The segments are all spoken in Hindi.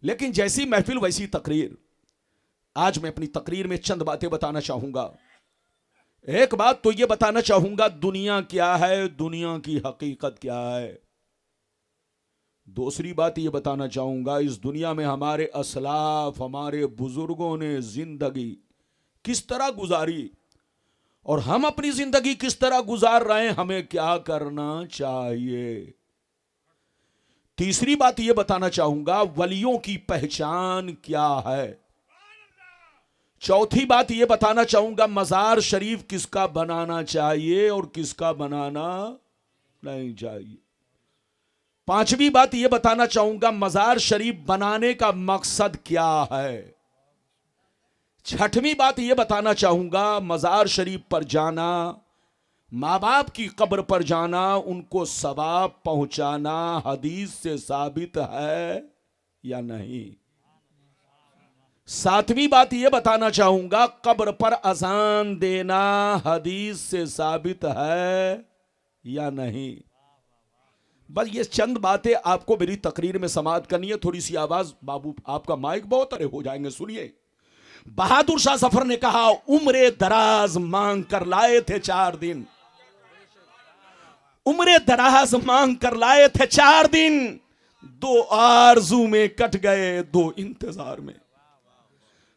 लेकिन जैसी महफिल वैसी तकरीर। आज मैं अपनी तकरीर में चंद बातें बताना चाहूंगा। एक बात तो यह बताना चाहूंगा, दुनिया क्या है, दुनिया की हकीकत क्या है। दूसरी बात यह बताना चाहूंगा, इस दुनिया में हमारे असलाफ, हमारे बुजुर्गों ने जिंदगी किस तरह गुजारी और हम अपनी जिंदगी किस तरह गुजार रहे हैं, हमें क्या करना चाहिए। तीसरी बात यह बताना चाहूंगा, वलियों की पहचान क्या है। चौथी बात यह बताना चाहूंगा, मजार शरीफ किसका बनाना चाहिए और किसका बनाना नहीं चाहिए। पांचवी बात यह बताना चाहूंगा, मजार शरीफ बनाने का मकसद क्या है। छठवीं बात यह बताना चाहूंगा, मजार शरीफ पर जाना, माँ बाप की कब्र पर जाना, उनको सवाब पहुंचाना हदीस से साबित है या नहीं। सातवीं बात यह बताना चाहूंगा, कब्र पर अजान देना हदीस से साबित है या नहीं। बस ये चंद बातें आपको मेरी तकरीर में समाप्त करनी है। थोड़ी सी आवाज बाबू, आपका माइक बहुत अरे हो जाएंगे, सुनिए। बहादुर शाह जफर ने कहा, उम्रे दराज मांग कर लाए थे 4 दिन, उम्रे दराज मांग कर लाए थे 4 दिन, 2 आरजू में कट गए 2 इंतजार में,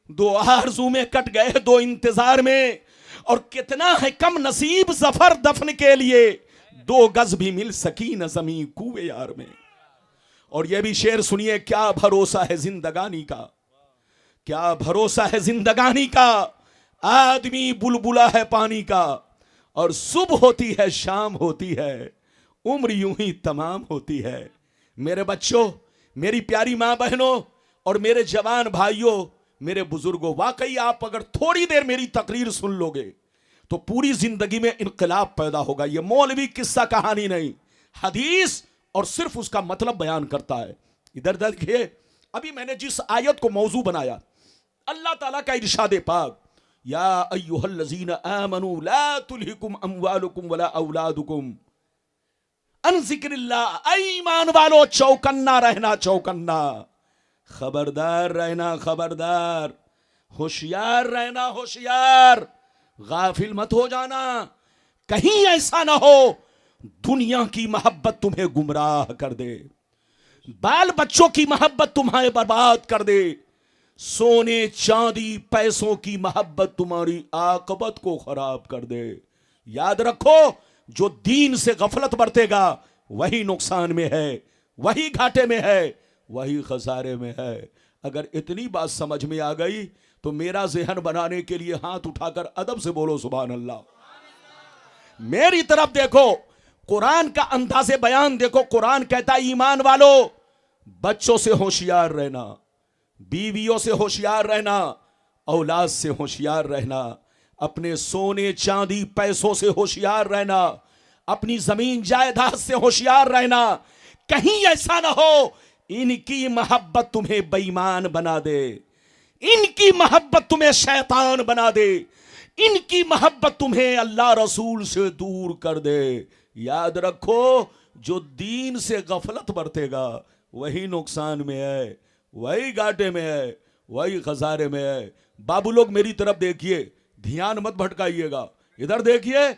2 आरजू में कट गए 2 इंतजार में। और कितना है कम नसीब जफर दफन के लिए, 2 गज भी मिल सकी न जमी कुए यार में। और यह भी शेर सुनिए, क्या भरोसा है जिंदगानी का, क्या भरोसा है जिंदगानी का, आदमी बुलबुला है पानी का, और सुबह होती है शाम होती है, उम्र यूं ही तमाम होती है। मेरे बच्चों, मेरी प्यारी मां बहनों और मेरे जवान भाइयों, मेरे बुजुर्गों, वाकई आप अगर थोड़ी देर मेरी तकरीर सुन लोगे तो पूरी जिंदगी में इनकलाब पैदा होगा। यह मौलवी किस्सा कहानी नहीं, हदीस और सिर्फ उसका मतलब बयान करता है। इधर देखिए, अभी मैंने जिस आयत को मौजू बनाया, अल्लाह ताला का इरशाद पाक, या अय्युहल्लज़ीना आमनू ला तुल्हिकुम अमवालुकुम वला औलादुकुम अन ज़िक्रिल्लाह। ईमान वालो, चौकन्ना रहना, चौकन्ना, खबरदार रहना, खबरदार, होशियार रहना, होशियार, गाफिल मत हो जाना। कहीं ऐसा ना हो दुनिया की मोहब्बत तुम्हें गुमराह कर दे, बाल बच्चों की मोहब्बत तुम्हें बर्बाद कर दे, सोने चांदी पैसों की मोहब्बत तुम्हारी आकबत को खराब कर दे। याद रखो, जो दीन से गफलत बरतेगा वही नुकसान में है, वही घाटे में है, वही खसारे में है। अगर इतनी बात समझ में आ गई तो मेरा ज़हन बनाने के लिए हाथ उठाकर अदब से बोलो सुभान अल्लाह। मेरी तरफ देखो, कुरान का अंदाज़े बयान देखो। कुरान कहता है, ईमान वालो, बच्चों से होशियार रहना, बीवियों से होशियार रहना, औलाद से होशियार रहना, अपने सोने चांदी पैसों से होशियार रहना, अपनी जमीन जायदाद से होशियार रहना। कहीं ऐसा ना हो इनकी मोहब्बत तुम्हें बेईमान बना दे, इनकी मोहब्बत तुम्हें शैतान बना दे, इनकी मोहब्बत तुम्हें अल्लाह रसूल से दूर कर दे। याद रखो, जो दीन से गफलत बरतेगा वही नुकसान में है, वही घाटे में है, वही खसारे में है। बाबू लोग मेरी तरफ देखिए, ध्यान मत भटकाइएगा। इधर देखिए,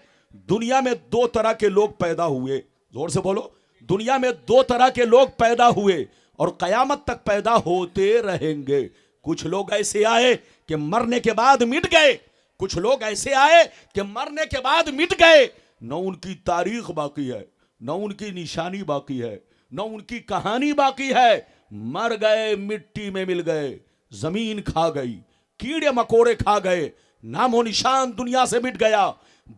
दुनिया में 2 तरह के लोग पैदा हुए, जोर से बोलो, दुनिया में 2 तरह के लोग पैदा हुए और कयामत तक पैदा होते रहेंगे। कुछ लोग ऐसे आए कि मरने के बाद मिट गए, कुछ लोग ऐसे आए कि मरने के बाद मिट गए, न उनकी तारीख बाकी है, न उनकी निशानी बाकी है, न उनकी कहानी बाकी है। मर गए, मिट्टी में मिल गए, जमीन खा गई, कीड़े मकोड़े खा गए, नामो निशान दुनिया से मिट गया।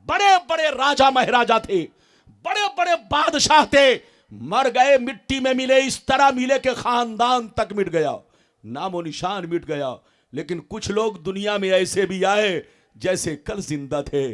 बड़े बड़े राजा महाराजा थे, बड़े बड़े बादशाह थे, मर गए, मिट्टी में मिले, इस तरह मिले कि खानदान तक मिट गया, नामो निशान मिट गया। लेकिन कुछ लोग दुनिया में ऐसे भी आए जैसे कल जिंदा थे,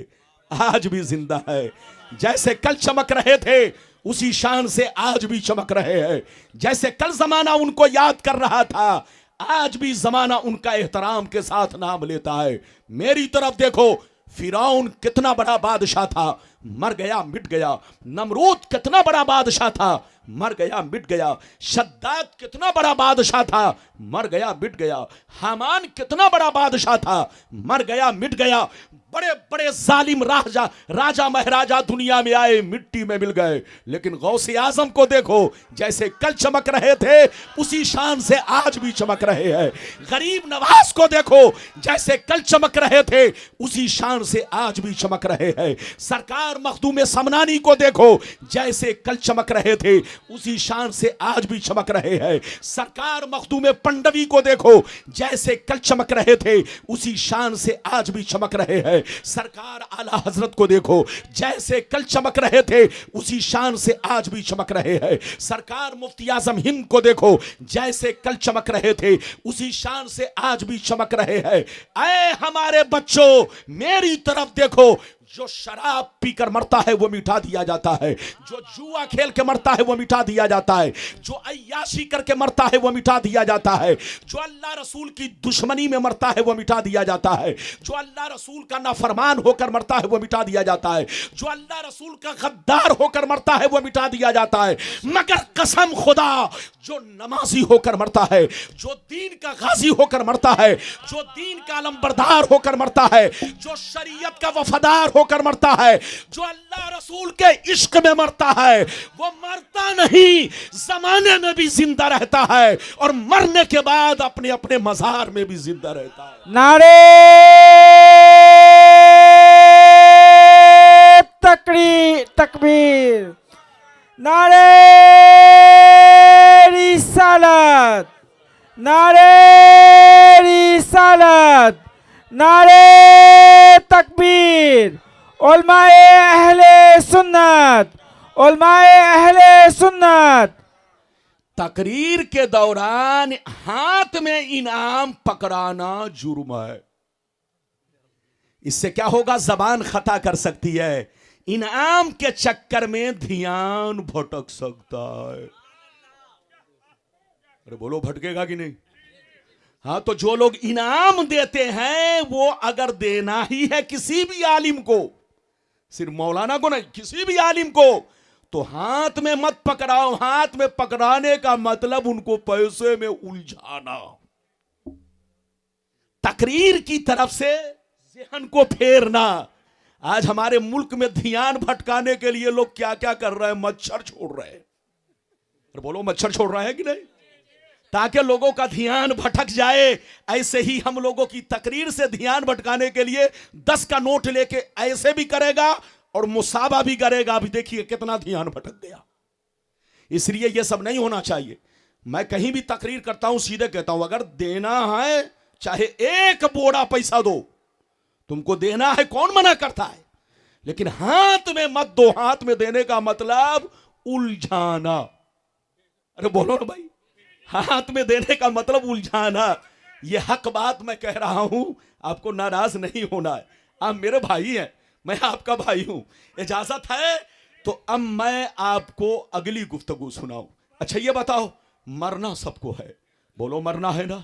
आज भी जिंदा है, जैसे कल चमक रहे थे उसी शान से आज भी चमक रहे हैं। जैसे कल जमाना उनको याद कर रहा था, आज भी जमाना उनका एहतराम के साथ नाम लेता है। मेरी तरफ देखो, फिरौन कितना बड़ा बादशाह था, मर गया, मिट गया। नमरूद कितना बड़ा बादशाह था, मर गया मिट गया। शद्दाद कितना बड़ा बादशाह था, मर गया मिट गया। हामान कितना बड़ा बादशाह था, मर गया मिट गया। बड़े बड़े जालिम राजा महाराजा दुनिया में आए, मिट्टी में मिल गए। लेकिन गौसे आजम को देखो, जैसे कल चमक रहे थे उसी शान से आज भी चमक रहे हैं। गरीब नवाज को देखो, जैसे कल चमक रहे थे उसी शान से आज भी चमक रहे हैं। सरकार मखदूम समनानी को देखो, जैसे कल चमक रहे थे उसी शान से आज भी चमक रहे हैं। सरकार मखदूम पंडवी को देखो, जैसे कल चमक रहे थे उसी शान से आज भी चमक रहे हैं। सरकार आला हजरत को देखो, जैसे कल चमक रहे थे उसी शान से आज भी चमक रहे हैं। सरकार मुफ्ती आजम हिंद को देखो, जैसे कल चमक रहे थे उसी शान से आज भी चमक रहे हैं। ऐ हमारे बच्चों, मेरी तरफ देखो, जो शराब पीकर मरता है वो मिटा दिया जाता है, जो जुआ खेल के मरता है वो मिटा दिया जाता है, जो अय्याशी करके मरता है वो मिटा दिया जाता है, जो अल्लाह रसूल की दुश्मनी में मरता है वो मिटा दिया जाता है, जो अल्लाह रसूल का नाफरमान होकर मरता है वो मिटा दिया जाता है, जो अल्लाह रसूल का गद्दार होकर मरता है वो मिटा दिया जाता है। मगर कसम खुदा, जो नमाजी होकर मरता है, जो दीन का गाजी होकर मरता है, जो दीन का अलंबरदार होकर मरता है, जो शरीयत का वफादार होकर मरता है, जो अल्लाह रसूल के इश्क में मरता है, वो मरता नहीं, जमाने में भी जिंदा रहता है और मरने के बाद अपने अपने मजार में भी जिंदा रहता है। नारे तकबीर, नारे रिसालत, नारे रिसालत, नारे तकबीर। उलमाए अहले सुन्नत, उलमाए अहले सुन्नत। तकरीर के दौरान हाथ में इनाम पकड़ाना जुर्म है। इससे क्या होगा, जबान खता कर सकती है, इनाम के चक्कर में ध्यान भटक सकता है। अरे बोलो, भटकेगा कि नहीं? हाँ, तो जो लोग इनाम देते हैं वो अगर देना ही है किसी भी आलिम को, सिर्फ मौलाना को नहीं, किसी भी आलिम को, तो हाथ में मत पकड़ाओ। हाथ में पकड़ाने का मतलब उनको पैसे में उलझाना, तकरीर की तरफ से ज़हन को फेरना। आज हमारे मुल्क में ध्यान भटकाने के लिए लोग क्या क्या कर रहे हैं, मच्छर छोड़ रहे हैं। अरे बोलो, मच्छर छोड़ रहे हैं कि नहीं? ताकि लोगों का ध्यान भटक जाए। ऐसे ही हम लोगों की तकरीर से ध्यान भटकाने के लिए 10 का नोट लेके ऐसे भी करेगा और मुसाबा भी करेगा। अभी देखिए कितना ध्यान भटक गया। इसलिए यह सब नहीं होना चाहिए। मैं कहीं भी तकरीर करता हूं, सीधे कहता हूं, अगर देना है चाहे एक बोरा पैसा दो, तुमको देना है, कौन मना करता है, लेकिन हाथ में मत दो। हाथ में देने का मतलब उलझाना। अरे बोलो ना भाई, हाथ में देने का मतलब उलझाना। यह हक बात मैं कह रहा हूं, आपको नाराज नहीं होना है। आप मेरे भाई हैं, मैं आपका भाई हूं। इजाजत है तो अब मैं आपको अगली गुफ्तगू सुनाऊं। अच्छा ये बताओ, मरना सबको है, बोलो मरना है ना?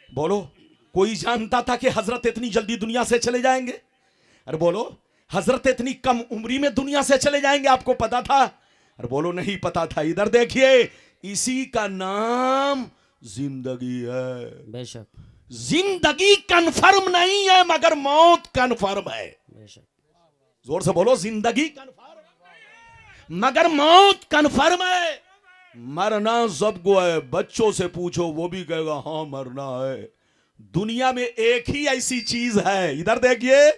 बोलो, कोई जानता था कि हजरत इतनी जल्दी दुनिया से चले जाएंगे? अरे बोलो, हजरत इतनी कम उम्री में दुनिया से चले जाएंगे, आपको पता था? अरे बोलो, नहीं पता था। इधर देखिए, इसी का नाम जिंदगी है। बेशक जिंदगी कन्फर्म नहीं है, मगर मौत कन्फर्म है। बेशक, जोर से बोलो, जिंदगी कन्फर्म मगर मौत कन्फर्म है। मरना सबको है। बच्चों से पूछो, वो भी कहेगा हाँ मरना है। दुनिया में एक ही ऐसी चीज है, इधर देखिए,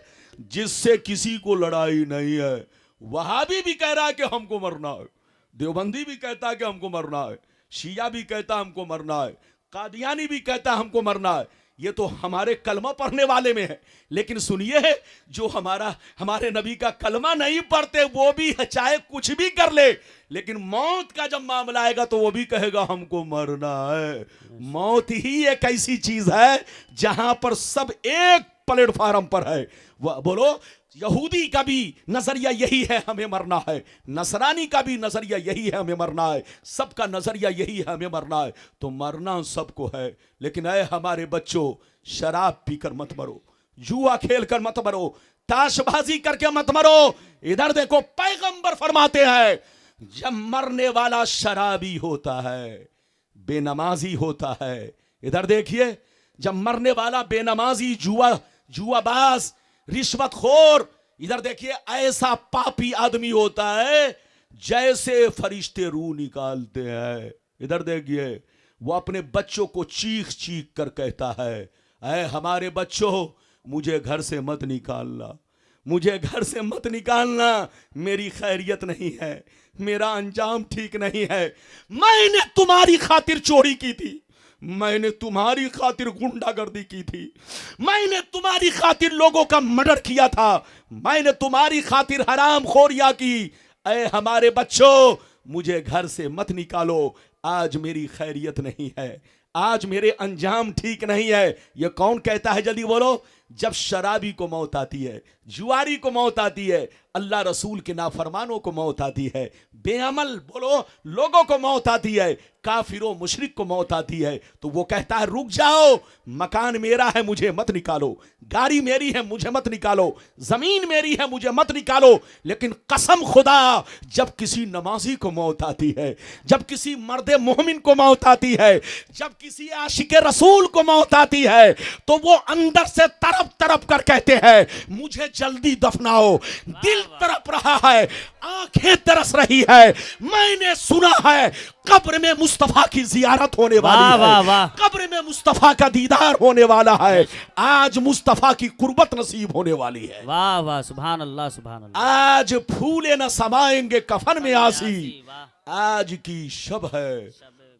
जिससे किसी को लड़ाई नहीं है। वहाबी भी कह रहा है कि हमको मरना है, देवबंदी भी कहता है कि हमको मरना है, शिया भी कहता है हमको मरना है, कादियानी भी कहता है हमको मरना है। ये तो हमारे कलमा पढ़ने वाले में है। लेकिन सुनिए, जो हमारे नबी का कलमा नहीं पढ़ते, वो भी चाहे कुछ भी कर ले, लेकिन मौत का जब मामला आएगा तो वो भी कहेगा हमको मरना है। मौत ही एक ऐसी चीज है जहां पर सब एक प्लेटफार्म पर है। बोलो, यहूदी का भी नजरिया यही है, हमें मरना है। नसरानी का भी नजरिया यही है, हमें मरना है। सबका नजरिया यही है, हमें मरना है। तो मरना सबको है। लेकिन ऐ हमारे बच्चों, शराब पीकर मत मरो, जुआ खेल कर मत मरो, ताशबाजी करके मत मरो। इधर देखो, पैगंबर फरमाते हैं, जब मरने वाला शराबी होता है, बेनमाजी होता है, इधर देखिए, जब मरने वाला बेनमाजी, जुआबाज, रिश्वतखोर, इधर देखिए, ऐसा पापी आदमी होता है जैसे फरिश्ते रूह निकालते हैं। इधर देखिए, वो अपने बच्चों को चीख चीख कर कहता है, ऐ हमारे बच्चों, मुझे घर से मत निकालना, मुझे घर से मत निकालना, मेरी खैरियत नहीं है, मेरा अंजाम ठीक नहीं है। मैंने तुम्हारी खातिर चोरी की थी, मैंने तुम्हारी खातिर गुंडागर्दी की थी, मैंने तुम्हारी खातिर लोगों का मर्डर किया था, मैंने तुम्हारी खातिर हराम खोरिया की। ऐ हमारे बच्चों, मुझे घर से मत निकालो, आज मेरी खैरियत नहीं है, आज मेरे अंजाम ठीक नहीं है। यह कौन कहता है, जल्दी बोलो? जब शराबी को मौत आती है, जुआरी को मौत आती है, अल्लाह रसूल के नाफरमानों को मौत आती है, बेअमल बोलो लोगों को मौत आती है, काफिरों मुशरिक को मौत आती है, तो वो कहता है रुक जाओ, मकान मेरा है मुझे मत निकालो, गाड़ी मेरी है मुझे मत निकालो, जमीन मेरी है मुझे मत निकालो। लेकिन कसम खुदा, जब किसी नमाजी को मौत आती है, जब किसी मर्दे मोमिन को मौत आती है, जब किसी आशिक रसूल को मौत आती है, तो वो अंदर से तड़प तड़प कर कहते हैं मुझे जल्दी दफनाओ। दिल तड़प रहा है, आंखें तरस रही है। मैंने सुना है कब्र में मुस्तफा की जियारत होने वाली है, कब्र में मुस्तफा का दीदार होने वाला है, आज मुस्तफा की कुर्बत नसीब होने वाली है। वाह वाह, सुभान अल्लाह सुभान अल्लाह। आज फूले न समाएंगे कफन में आसी, आज की शब है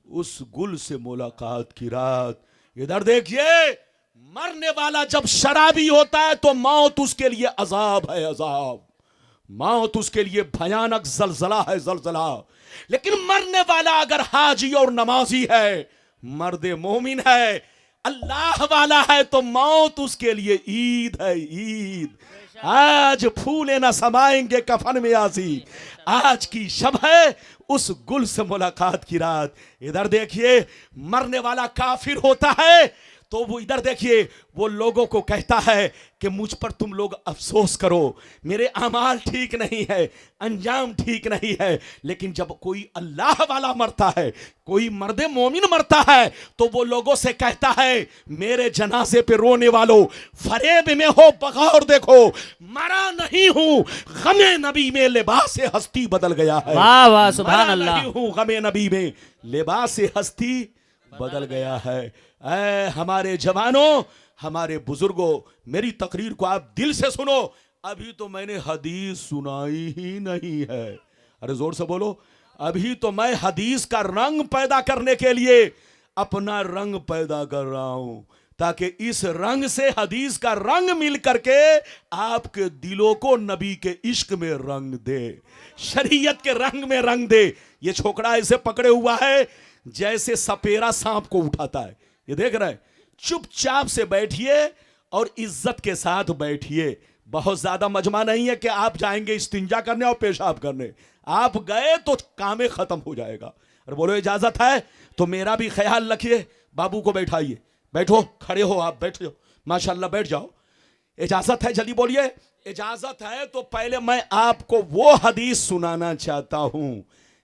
उस गुल से मुलाकात की रात। इधर देखिए, मरने वाला जब शराबी होता है तो मौत उसके लिए अजाब है, अजाब, मौत उसके लिए भयानक जलजला है, जलजला। लेकिन मरने वाला अगर हाजी और नमाजी है, मर्दे मोमिन है, अल्लाह वाला है, तो मौत उसके लिए ईद है, ईद। आज फूले न समाएंगे कफन में आसी, आज की शब है उस गुल से मुलाकात की रात। इधर देखिए, मरने वाला काफिर होता है तो वो इधर देखिए, वो लोगों को कहता है कि मुझ पर तुम लोग अफसोस करो, मेरे अमाल ठीक नहीं है, अंजाम ठीक नहीं है। लेकिन जब कोई अल्लाह वाला मरता है, कोई मर्दे मोमिन मरता है, तो वो लोगों से कहता है मेरे जनाजे पे रोने वालों, फरेब में हो बगौर देखो, मरा नहीं हूं, गमे नबी में लिबास से हस्ती बदल गया है। वाह वाह, सुभान अल्लाह। नहीं हूं, गमे नबी में लिबास से हस्ती बदल गया है। ऐ हमारे जवानों, हमारे बुजुर्गों, मेरी तकरीर को आप दिल से सुनो। अभी तो मैंने हदीस सुनाई ही नहीं है, अरे जोर से बोलो, अभी तो मैं हदीस का रंग पैदा करने के लिए अपना रंग पैदा कर रहा हूं, ताकि इस रंग से हदीस का रंग मिल करके आपके दिलों को नबी के इश्क में रंग दे, शरीयत के रंग में रंग दे। ये छोकरा ऐसे पकड़े हुआ है जैसे सपेरा सांप को उठाता है, ये देख रहे हैं। चुपचाप से बैठिए और इज्जत के साथ बैठिए। बहुत ज्यादा मजमा नहीं है कि आप जाएंगे इस्तिंजा करने और पेशाब करने, आप गए तो काम खत्म हो जाएगा। और बोलो इजाजत है तो मेरा भी ख्याल रखिए। बाबू को बैठाइए, बैठो, खड़े हो आप, बैठो, माशाल्लाह बैठ जाओ। इजाजत है, जल्दी बोलिए, इजाजत है। तो पहले मैं आपको वो हदीस सुनाना चाहता हूं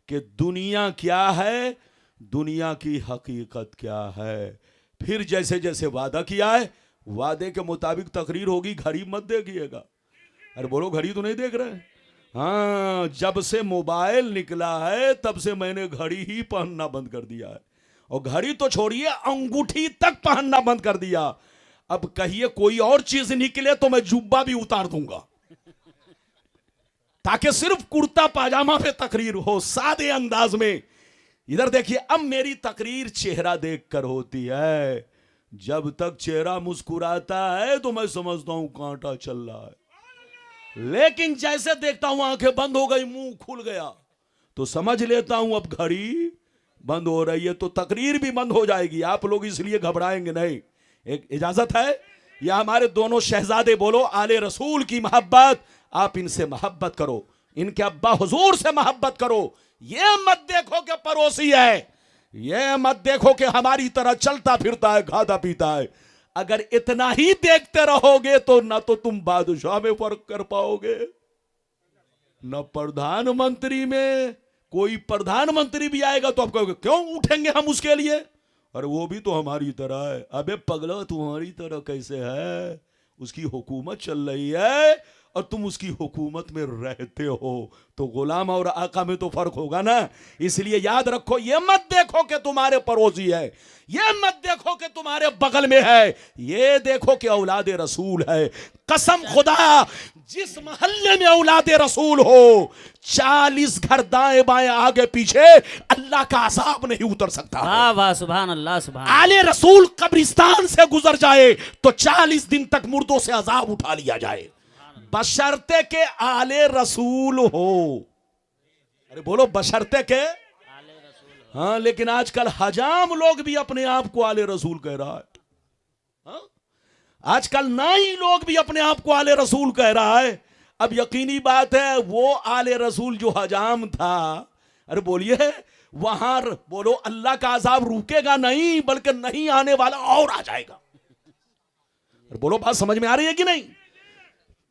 कि दुनिया क्या है, दुनिया की हकीकत क्या है। फिर जैसे जैसे वादा किया है, वादे के मुताबिक तकरीर होगी। घड़ी मत देखिएगा, अरे बोलो घड़ी तो नहीं देख रहे? हाँ, जब से मोबाइल निकला है तब से मैंने घड़ी ही पहनना बंद कर दिया है, और घड़ी तो छोड़िए अंगूठी तक पहनना बंद कर दिया। अब कहिए कोई और चीज निकले तो मैं जुब्बा भी उतार दूंगा, ताकि सिर्फ कुर्ता पाजामा पे तकरीर हो, सादे अंदाज में। इधर देखिए, अब मेरी तकरीर चेहरा देखकर होती है। जब तक चेहरा मुस्कुराता है तो मैं समझता हूं कांटा चल रहा है, लेकिन जैसे देखता हूं आंखें बंद हो गई, मुंह खुल गया, तो समझ लेता हूं अब घड़ी बंद हो रही है, तो तकरीर भी बंद हो जाएगी। आप लोग इसलिए घबराएंगे नहीं। एक इजाजत है, या हमारे दोनों शहजादे बोलो आले रसूल की मोहब्बत, आप इनसे मोहब्बत करो, इनके अब्बा हुजूर से मोहब्बत करो। ये मत देखो कि पड़ोसी है, ये मत देखो कि हमारी तरह चलता फिरता है, खाता पीता है। अगर इतना ही देखते रहोगे तो ना तो तुम बादशाह में फर्क कर पाओगे, न प्रधानमंत्री में, कोई प्रधानमंत्री भी आएगा तो आप कहोगे क्यों उठेंगे हम उसके लिए, अरे वो भी तो हमारी तरह है। अबे पगला तुम्हारी तरह कैसे है, उसकी हुकूमत चल रही है और तुम उसकी हुकूमत में रहते हो, तो गुलाम और आका में तो फर्क होगा ना। इसलिए याद रखो, ये मत देखो कि तुम्हारे पड़ोसी है, ये मत देखो कि तुम्हारे बगल में है, ये देखो कि औलाद रसूल है। कसम खुदा, जिस मोहल्ले में औलाद रसूल हो 40 घर दाएं बाएं आगे पीछे अल्लाह का अज़ाब नहीं उतर सकता। वाह वाह, सुभान अल्लाह, सुभान। आले रसूल कब्रिस्तान से गुजर जाए तो 40 दिन तक मुर्दों से अज़ाब उठा लिया जाए, बशर्ते के आले रसूल हो। अरे बोलो बशर्ते के। हाँ, लेकिन आजकल हजाम लोग भी अपने आप को आले रसूल कह रहा है। हाँ? आजकल नाई लोग भी अपने आप को आले रसूल कह रहा है। अब यकीनी बात है वो आले रसूल जो हजाम था, अरे बोलिए वहां बोलो अल्लाह का अजाब रुकेगा नहीं, बल्कि नहीं आने वाला और आ जाएगा। अरे बोलो बात समझ में आ रही है कि नहीं।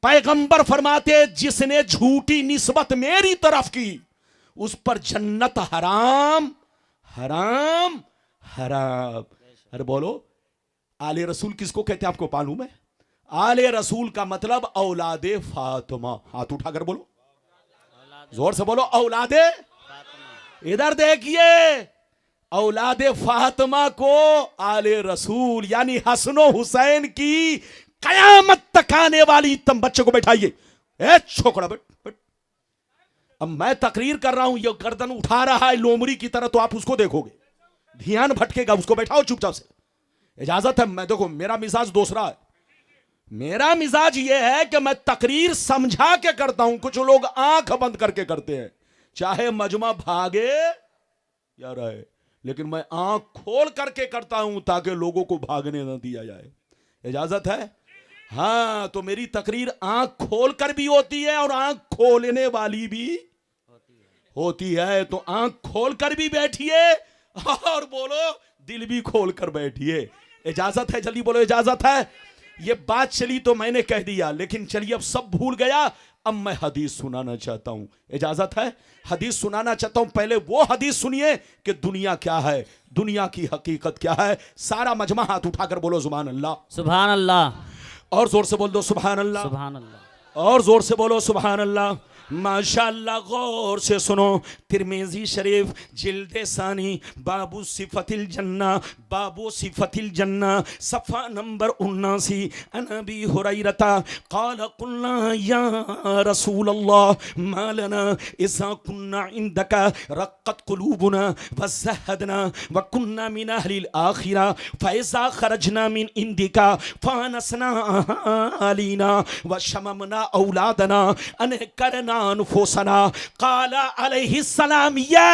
पैगंबर फरमाते जिसने झूठी निस्बत मेरी तरफ की उस पर जन्नत हराम हराम हराम। अरे बोलो आले रसूल किसको कहते हैं आपको मालूम है? आले रसूल का मतलब औलादे फातिमा। हाथ उठाकर बोलो, जोर से बोलो, औलादे। इधर देखिए, औलादे फातिमा को आले रसूल यानी हसनो हुसैन की कयामत तक आने वाली तम बच्चे को बैठाइए। ए छोकरा बैठ। अब मैं तकरीर कर रहा हूं, ये गर्दन उठा रहा है लोमड़ी की तरह, तो आप उसको देखोगे, ध्यान भटकेगा, उसको बैठाओ चुपचाप से। इजाजत है। मैं देखो मेरा मिजाज दूसरा है, मेरा मिजाज ये है कि मैं तकरीर समझा के करता हूं। कुछ लोग आंख बंद करके करते हैं, चाहे मजमा भागे या रहे, लेकिन मैं आंख खोल करके करता हूं ताकि लोगों को भागने न दिया जाए। इजाजत है। हाँ, तो मेरी तकरीर आंख खोल कर भी होती है और आंख खोलने वाली भी होती है। तो आंख खोल कर भी बैठिए और बोलो दिल भी खोल कर बैठिए। इजाजत है, जल्दी बोलो इजाजत है। ये बात चली तो मैंने कह दिया, लेकिन चलिए अब सब भूल गया। अब मैं हदीस सुनाना चाहता हूं, इजाजत है। हदीस सुनाना चाहता हूं। पहले वो हदीस सुनिए कि दुनिया क्या है, दुनिया की हकीकत क्या है। सारा मजमा हाथ उठाकर बोलो सुभान अल्लाह, सुभान अल्लाह, और जोर से बोल दो सुभान अल्लाह, सुभान अल्लाह, और जोर से बोलो सुभान अल्लाह। माशाअल्लाह, गौर से सुनो। तिरमिज़ी शरीफ जिल्दे सानी बाबू सिफतिल जन्ना, बाबू सिफतिल जन्ना, सफ़ा नंबर 79। अनबी हुरैरता क़ाल क़ुलना या रसूल अल्लाह मा लना इज़ा कुन्ना इंदका रक़्क़त क़ुलूबुना व ज़हदना व कुन्ना मिन अहलिल आखिरा फ़इज़ा ख़रजना मिन इंदिका फ़ानसना अलीना व शममना औलादना अन करना अनफुसना। क़ाला अलैहिस्सलाम या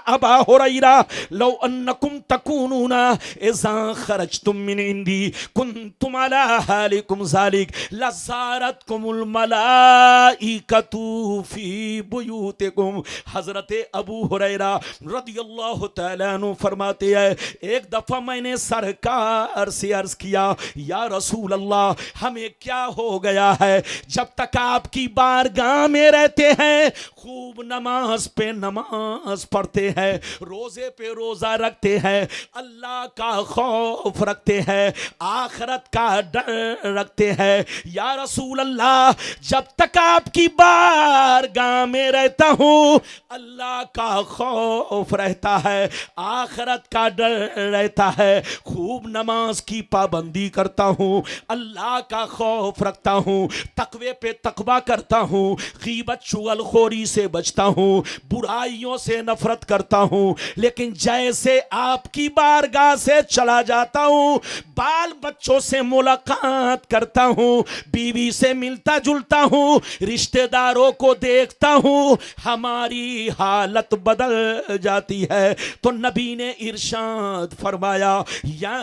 अबा हुरैरा लौ अन्नकुम तकूनूना इज़ा ख़रजतुम मिन इंदी कुन्तुम अला हालिकुम ज़ालिक लज़ारतकुमुल मलाइकतु फ़ी बुयूतिकुम। हज़रत अबू हुरैरा रदियल्लाहु तआला अन्हु फरमाते हैं, एक दफ़ा मैंने सरकार से अर्ज़ किया, या रसूल अल्लाह, हमें क्या हो गया है, जब तक आपकी बारगाह में रहते हैं खूब नमाज पे नमाज पढ़ते हैं, रोजे पे रोजा रखते हैं, अल्लाह का खौफ रखते हैं, आखिरत का डर रखते हैं। या रसूल अल्लाह, जब तक आपकी बारगाह में रहता हूँ अल्लाह का खौफ रहता है, आखिरत का डर रहता है, खूब नमाज की पाबंदी करता हूँ, अल्लाह का खौफ रखता हूँ, तकवे पे तकवा करता हूँ, गीबत चुगलखोरी से बचता हूँ, बुराइयों से नफरत करता हूँ। लेकिन जैसे आपकी बारगाह से चला जाता हूँ, बाल बच्चों से मुलाकात करता हूँ, बीवी से मिलता जुलता हूँ, रिश्तेदारों को देखता हूँ, हमारी हालत बदल जाती है। तो नबी ने इरशाद फरमाया, या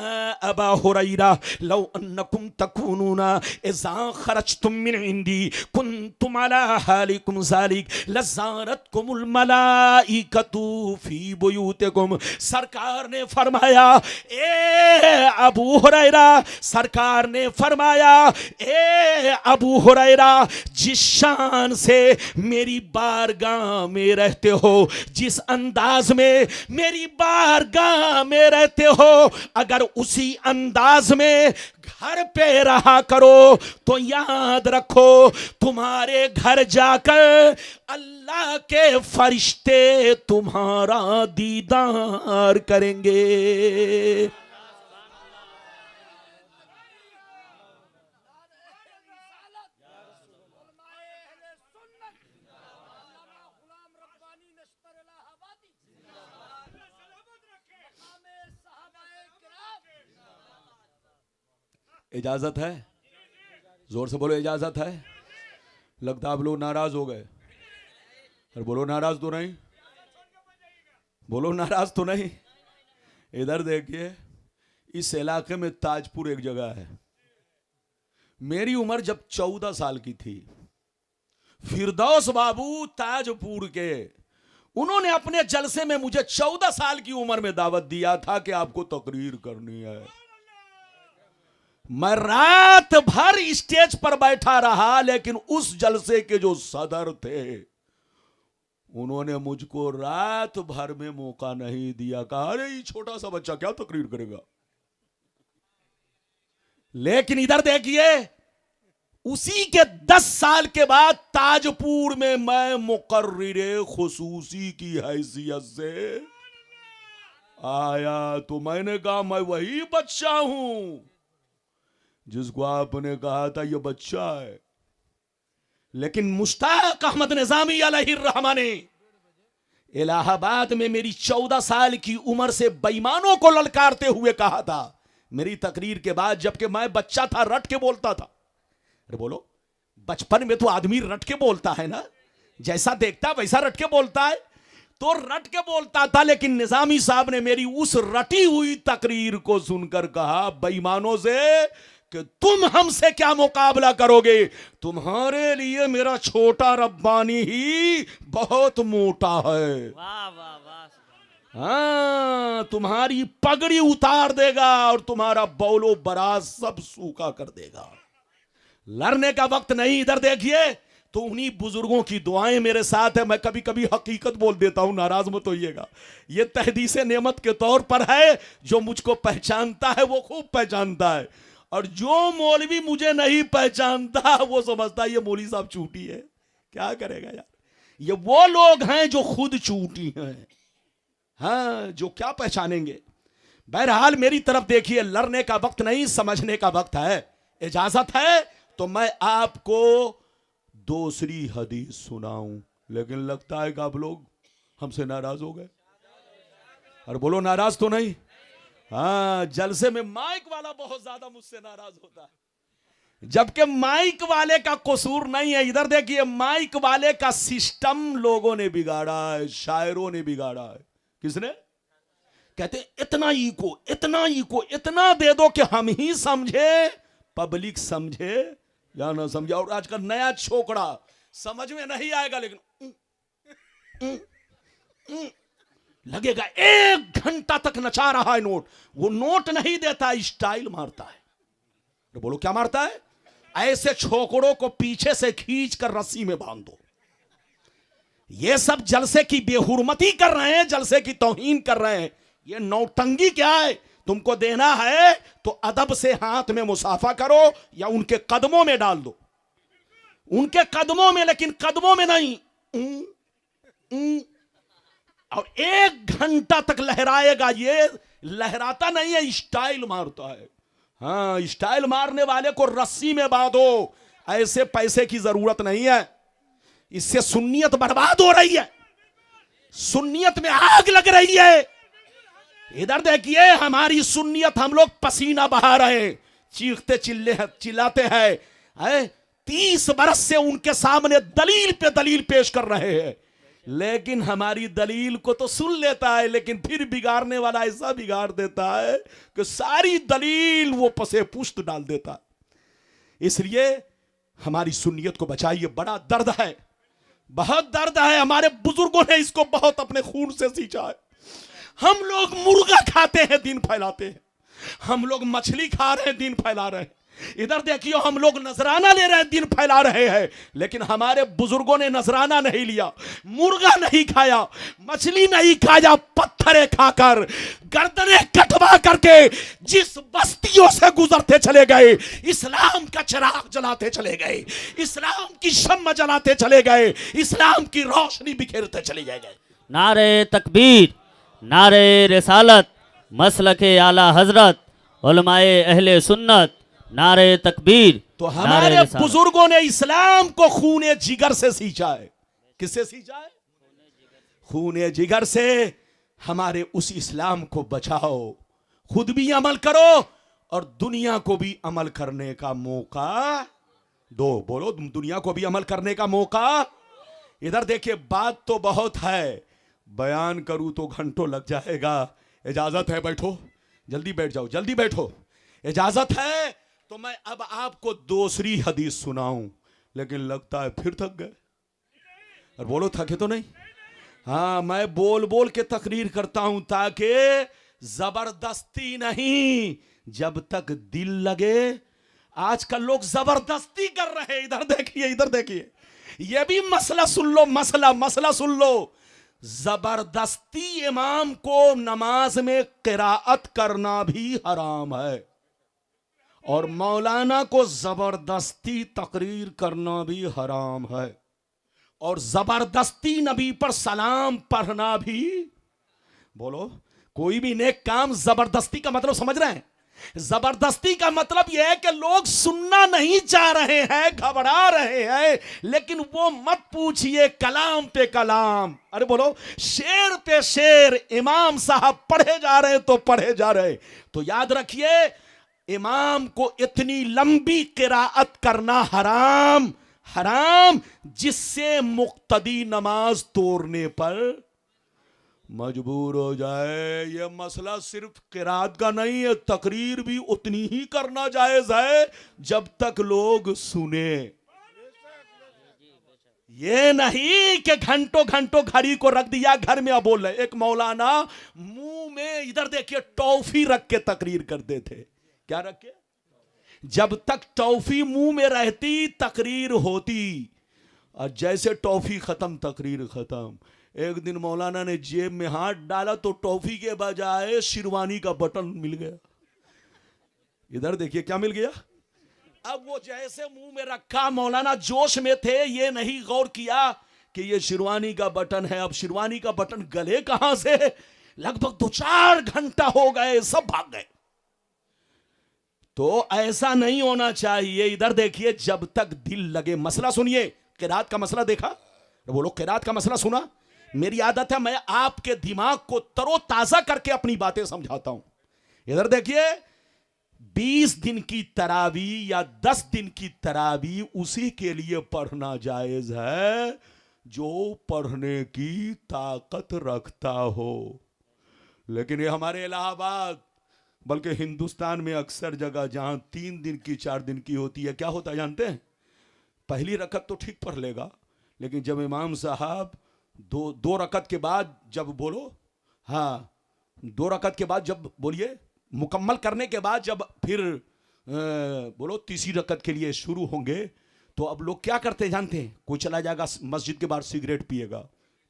अबा हुरैरा लौ अन्नकुम तकूनूना इज़ा खरजतुम मिन इंदी कुन्तुम अला ज़ालिकुम ज़ालिक लज़ारतकुमुल मलाइकतु फी बुयूतिकुम। सरकार ने फरमाया ए अबू हुरैरा, सरकार ने फरमाया ए अबू हुरैरा, जिस शान से मेरी बारगाह में रहते हो, जिस अंदाज में मेरी बारगाह में रहते हो, अगर उसी अंदाज में घर पे रहा करो तो याद रखो तुम्हारे घर जाकर अल्लाह के फरिश्ते तुम्हारा दीदार करेंगे। इजाजत है? जोर से बोलो, इजाजत है? लगता आप लोग नाराज हो गए। अरे बोलो नाराज तो नहीं, बोलो नाराज तो नहीं। इधर देखिए, इस इलाके में ताजपुर एक जगह है। मेरी उम्र जब 14 साल की थी, फिरदौस बाबू ताजपुर के, उन्होंने अपने जलसे में मुझे 14 साल की उम्र में दावत दिया था कि आपको तकरीर करनी है। मैं रात भर स्टेज पर बैठा रहा, लेकिन उस जलसे के जो सदर थे उन्होंने मुझको रात भर में मौका नहीं दिया। कहा अरे ये छोटा सा बच्चा क्या तकरीर करेगा। लेकिन इधर देखिए, उसी के 10 साल के बाद ताजपुर में मैं मुकर्रिरे खुसूसी की हैसियत से आया, तो मैंने कहा मैं वही बच्चा हूं जिसको आपने कहा था ये बच्चा है। लेकिन मुश्ताक अहमद निजामी अलैहिर्रहमा ने इलाहाबाद में मेरी 14 साल की उम्र से बेईमानों को ललकारते हुए कहा था, मेरी तकरीर के बाद, जबकि मैं बच्चा था, रट के बोलता था। अरे बोलो, बचपन में तो आदमी रट के बोलता है ना, जैसा देखता वैसा रट के बोलता है, तो रट के बोलता था। लेकिन निजामी साहब ने मेरी उस रटी हुई तकरीर को सुनकर कहा बेईमानों से कि तुम हमसे क्या मुकाबला करोगे, तुम्हारे लिए मेरा छोटा रब्बानी ही बहुत मोटा है। वाह वाह वाह। हाँ, तुम्हारी पगड़ी उतार देगा और तुम्हारा बौलो बराज सब सूखा कर देगा। लड़ने का वक्त नहीं। इधर देखिए, तो उन्हीं बुजुर्गों की दुआएं मेरे साथ है। मैं कभी कभी हकीकत बोल देता हूं, नाराज मत होइएगा। ये तहदीसे नेमत के तौर पर है। जो मुझको पहचानता है वो खूब पहचानता है, और जो मौलवी मुझे नहीं पहचानता वो समझता है ये मौलवी साहब चूटी है। क्या करेगा यार, ये वो लोग हैं जो खुद चूटी हैं। हाँ, जो क्या पहचानेंगे। बहरहाल मेरी तरफ देखिए, लड़ने का वक्त नहीं, समझने का वक्त है। इजाजत है तो मैं आपको दूसरी हदीस सुनाऊं, लेकिन लगता है कि आप लोग हमसे नाराज हो गए। और बोलो नाराज तो नहीं। हाँ, जलसे में माइक वाला बहुत ज्यादा मुझसे नाराज होता है, जबकि माइक वाले का कसूर नहीं है। इधर देखिए, माइक वाले का सिस्टम लोगों ने बिगाड़ा है, शायरों ने बिगाड़ा है। किसने? कहते इतना इको, इतना इको, इतना दे दो कि हम ही समझे, पब्लिक समझे या ना समझे। और आज का नया छोकरा समझ में नहीं आएगा, लेकिन लगेगा 1 घंटा तक नचा रहा है नोट। वो नोट नहीं देता, स्टाइल मारता है। तो बोलो क्या मारता है? ऐसे छोकरों को पीछे से खींच कर रस्सी में बांध दो। ये सब जलसे की बेहुरमती कर रहे हैं, जलसे की तौहीन कर रहे हैं। ये नौटंगी क्या है? तुमको देना है तो अदब से हाथ में मुसाफा करो या उनके कदमों में डाल दो, उनके कदमों में, लेकिन कदमों में नहीं। और 1 घंटा तक लहराएगा। ये लहराता नहीं है, स्टाइल मारता है। हाँ, स्टाइल मारने वाले को रस्सी में बांधो। ऐसे पैसे की जरूरत नहीं है, इससे सुन्नियत बर्बाद हो रही है, सुन्नियत में आग लग रही है। इधर देखिए, हमारी सुन्नियत हम लोग पसीना बहा रहे हैं, चीखते चिल्लाते हैं। 30 बरस से उनके सामने दलील पे दलील पेश कर रहे हैं, लेकिन हमारी दलील को तो सुन लेता है, लेकिन फिर बिगाड़ने वाला ऐसा बिगाड़ देता है कि सारी दलील वो पसे पुश्त डाल देता है। इसलिए हमारी सुन्नियत को बचाइए। बड़ा दर्द है, बहुत दर्द है। हमारे बुजुर्गों ने इसको बहुत अपने खून से सींचा है। हम लोग मुर्गा खाते हैं, दिन फैलाते हैं। हम लोग मछली खा रहे हैं, दिन फैला रहे हैं। इधर देखियो, हम लोग नजराना ले रहे हैं, दिन फैला रहे हैं। लेकिन हमारे बुजुर्गों ने नजराना नहीं लिया, मुर्गा नहीं खाया, मछली नहीं खाया, पत्थरे खाकर, गर्दने कटवा करके जिस बस्तियों से गुजरते चले गए, इस्लाम का चिराग जलाते चले गए, इस्लाम की शम्मा जलाते चले गए, इस्लाम की रोशनी बिखेरते चले गए। नारे तकबीर, नारे रिसालत, मसलके आला हजरत, उलमाए अहले सुन्नत, नारे तकबीर। तो नारे हमारे रिसालत। बुजुर्गों ने इस्लाम को खूने जिगर से सींचा है। किससे सींचा है? खूने जिगर से। हमारे उस इस्लाम को बचाओ, खुद भी अमल करो और दुनिया को भी अमल करने का मौका दो। बोलो, दुनिया को भी अमल करने का मौका। इधर देखिए, बात तो बहुत है, बयान करूं तो घंटों लग जाएगा। इजाजत है? बैठो, जल्दी बैठ जाओ, जल्दी बैठो। इजाजत है तो मैं अब आपको दूसरी हदीस सुनाऊं, लेकिन लगता है फिर थक गए। और बोलो, थके तो नहीं? हाँ, मैं बोल बोल के तकरीर करता हूं ताकि जबरदस्ती नहीं, जब तक दिल लगे। आजकल लोग जबरदस्ती कर रहे हैं। इधर देखिए, इधर देखिए, ये भी मसला सुन लो, मसला सुन लो। जबरदस्ती इमाम को नमाज में क़िराअत करना भी हराम है, और मौलाना को जबरदस्ती तकरीर करना भी हराम है, और जबरदस्ती नबी पर सलाम पढ़ना भी। बोलो, कोई भी नेक काम जबरदस्ती का मतलब समझ रहे हैं? जबरदस्ती का मतलब यह है कि लोग सुनना नहीं चाह रहे हैं, घबरा रहे हैं, लेकिन वो मत पूछिए, कलाम पे कलाम। अरे बोलो, शेर पे शेर इमाम साहब पढ़े जा रहे तो पढ़े जा रहे। तो याद रखिए, इमाम को इतनी लंबी किराअत करना हराम, हराम, जिससे मुक्तदी नमाज तोड़ने पर मजबूर हो जाए। यह मसला सिर्फ किरात का नहीं है, तकरीर भी उतनी ही करना जायज है जब तक लोग सुने। ये नहीं कि घंटों घंटों घड़ी को रख दिया घर में अब बोल रहे। एक मौलाना मुंह में, इधर देखिए, टॉफी रख के तकरीर करते थे। क्या रख के? जब तक टॉफी मुंह में रहती तकरीर होती, और जैसे टॉफी खत्म तकरीर खत्म। एक दिन मौलाना ने जेब में हाथ डाला तो टॉफी के बजाय शिरवानी का बटन मिल गया। इधर देखिए, क्या मिल गया? अब वो जैसे मुंह में रखा, मौलाना जोश में थे, ये नहीं गौर किया कि ये शिरवानी का बटन है। अब शिरवानी का बटन गले कहां से? लगभग 2-4 घंटा हो गए, सब भाग गए। तो ऐसा नहीं होना चाहिए। इधर देखिए, जब तक दिल लगे। मसला सुनिए, किरात का मसला देखा? तो बोलो, किरात का मसला सुना? मेरी आदत है, मैं आपके दिमाग को तरोताजा करके अपनी बातें समझाता हूं। इधर देखिए, 20 दिन की तरावी या 10 दिन की तरावी उसी के लिए पढ़ना जायज है जो पढ़ने की ताकत रखता हो। लेकिन ये हमारे इलाहाबाद, बल्कि हिंदुस्तान में अक्सर जगह जहां 3 दिन की 4 दिन की होती है, क्या होता है जानते हैं? पहली रकत तो ठीक पढ़ लेगा, लेकिन जब इमाम साहब दो रकत के बाद जब बोलो, हाँ, 2 रकत के बाद जब बोलिए, मुकम्मल करने के बाद जब फिर बोलो तीसरी रकत के लिए शुरू होंगे, तो अब लोग क्या करते जानते हैं? कोई चला जाएगा मस्जिद के बाहर सिगरेट पिएगा,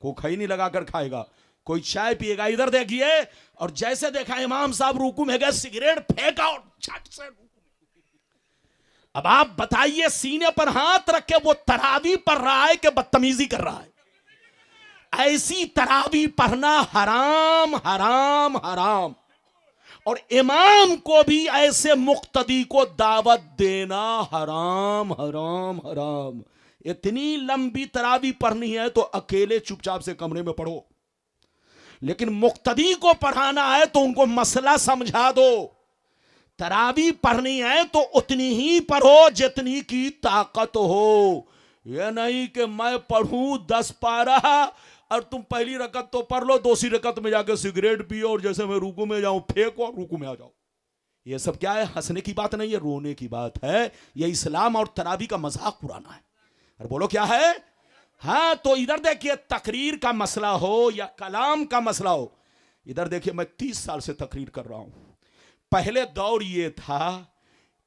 कोई खैनी लगाकर खाएगा, कोई चाय पिएगा। इधर देखिए, और जैसे देखा इमाम साहब रुकू में गए, सिगरेट फेंका और झट से रुकू। अब आप बताइए, सीने पर हाथ रख के वो तरावी पढ़ रहा है कि बदतमीजी कर रहा है? ऐसी तरावी पढ़ना हराम, हराम, हराम। और इमाम को भी ऐसे मुक्तदी को दावत देना हराम, हराम, हराम। इतनी लंबी तरावी पढ़नी है तो अकेले चुपचाप से कमरे में पढ़ो, लेकिन मुक्तदी को पढ़ाना है तो उनको मसला समझा दो। तरावी पढ़नी है तो उतनी ही पढ़ो जितनी की ताकत हो। यह नहीं कि मैं पढ़ूं 10 पारा और तुम पहली रकत तो पढ़ लो, दूसरी रकत में जाकर सिगरेट पियो, और जैसे मैं रुकू में जाऊं फेंको और रुकू में आ जाओ। यह सब क्या है? हंसने की बात नहीं है, रोने की बात है। यह इस्लाम और तरावी का मजाक उड़ाना है। और बोलो क्या है? हाँ, तो इधर देखिए, तकरीर का मसला हो या कलाम का मसला हो, इधर देखिए, मैं 30 साल से तकरीर कर रहा हूं। पहले दौर ये था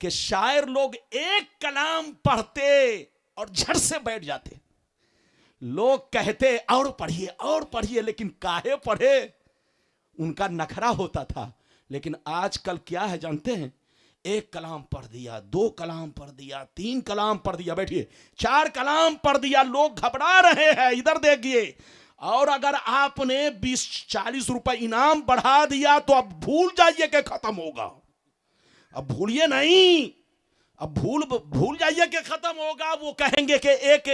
कि शायर लोग एक कलाम पढ़ते और झट से बैठ जाते। लोग कहते और पढ़िए, लेकिन काहे पढ़े, उनका नखरा होता था। लेकिन आजकल क्या है जानते हैं, एक कलाम पढ़ दिया, 2 कलाम पढ़ दिया, 3 कलाम पढ़ दिया, बैठिए 4 कलाम पढ़ दिया, लोग घबरा रहे हैं। इधर देखिए, और अगर आपने 20-40 रुपए इनाम बढ़ा दिया तो अब भूल जाइए कि खत्म होगा। अब भूलिए नहीं, अब भूल जाइए कि खत्म होगा। वो कहेंगे कि एक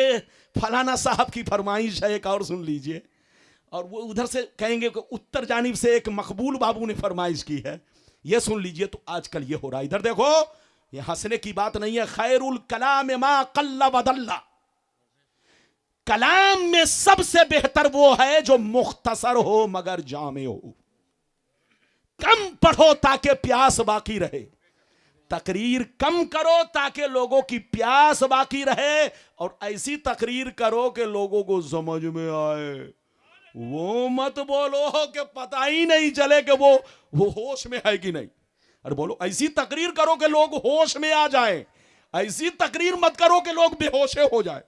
फलाना साहब की फरमाइश है, एक और सुन लीजिए। और वो उधर से कहेंगे कि उत्तर जानिब से एक मकबूल बाबू ने फरमाइश की है, ये सुन लीजिए। तो आजकल ये हो रहा है। इधर देखो, ये हंसने की बात नहीं है। खैरुल कलाम मा कल्ला वदल्ला, कलाम में सबसे बेहतर वो है जो मुख्तसर हो मगर जामे हो। कम पढ़ो ताकि प्यास बाकी रहे, तकरीर कम करो ताकि लोगों की प्यास बाकी रहे, और ऐसी तकरीर करो कि लोगों को समझ में आए। वो मत बोलो कि पता ही नहीं चले कि वो होश में है कि नहीं। अरे बोलो, ऐसी तकरीर करो कि लोग होश में आ जाएं। ऐसी तकरीर मत करो कि लोग बेहोशे हो जाए।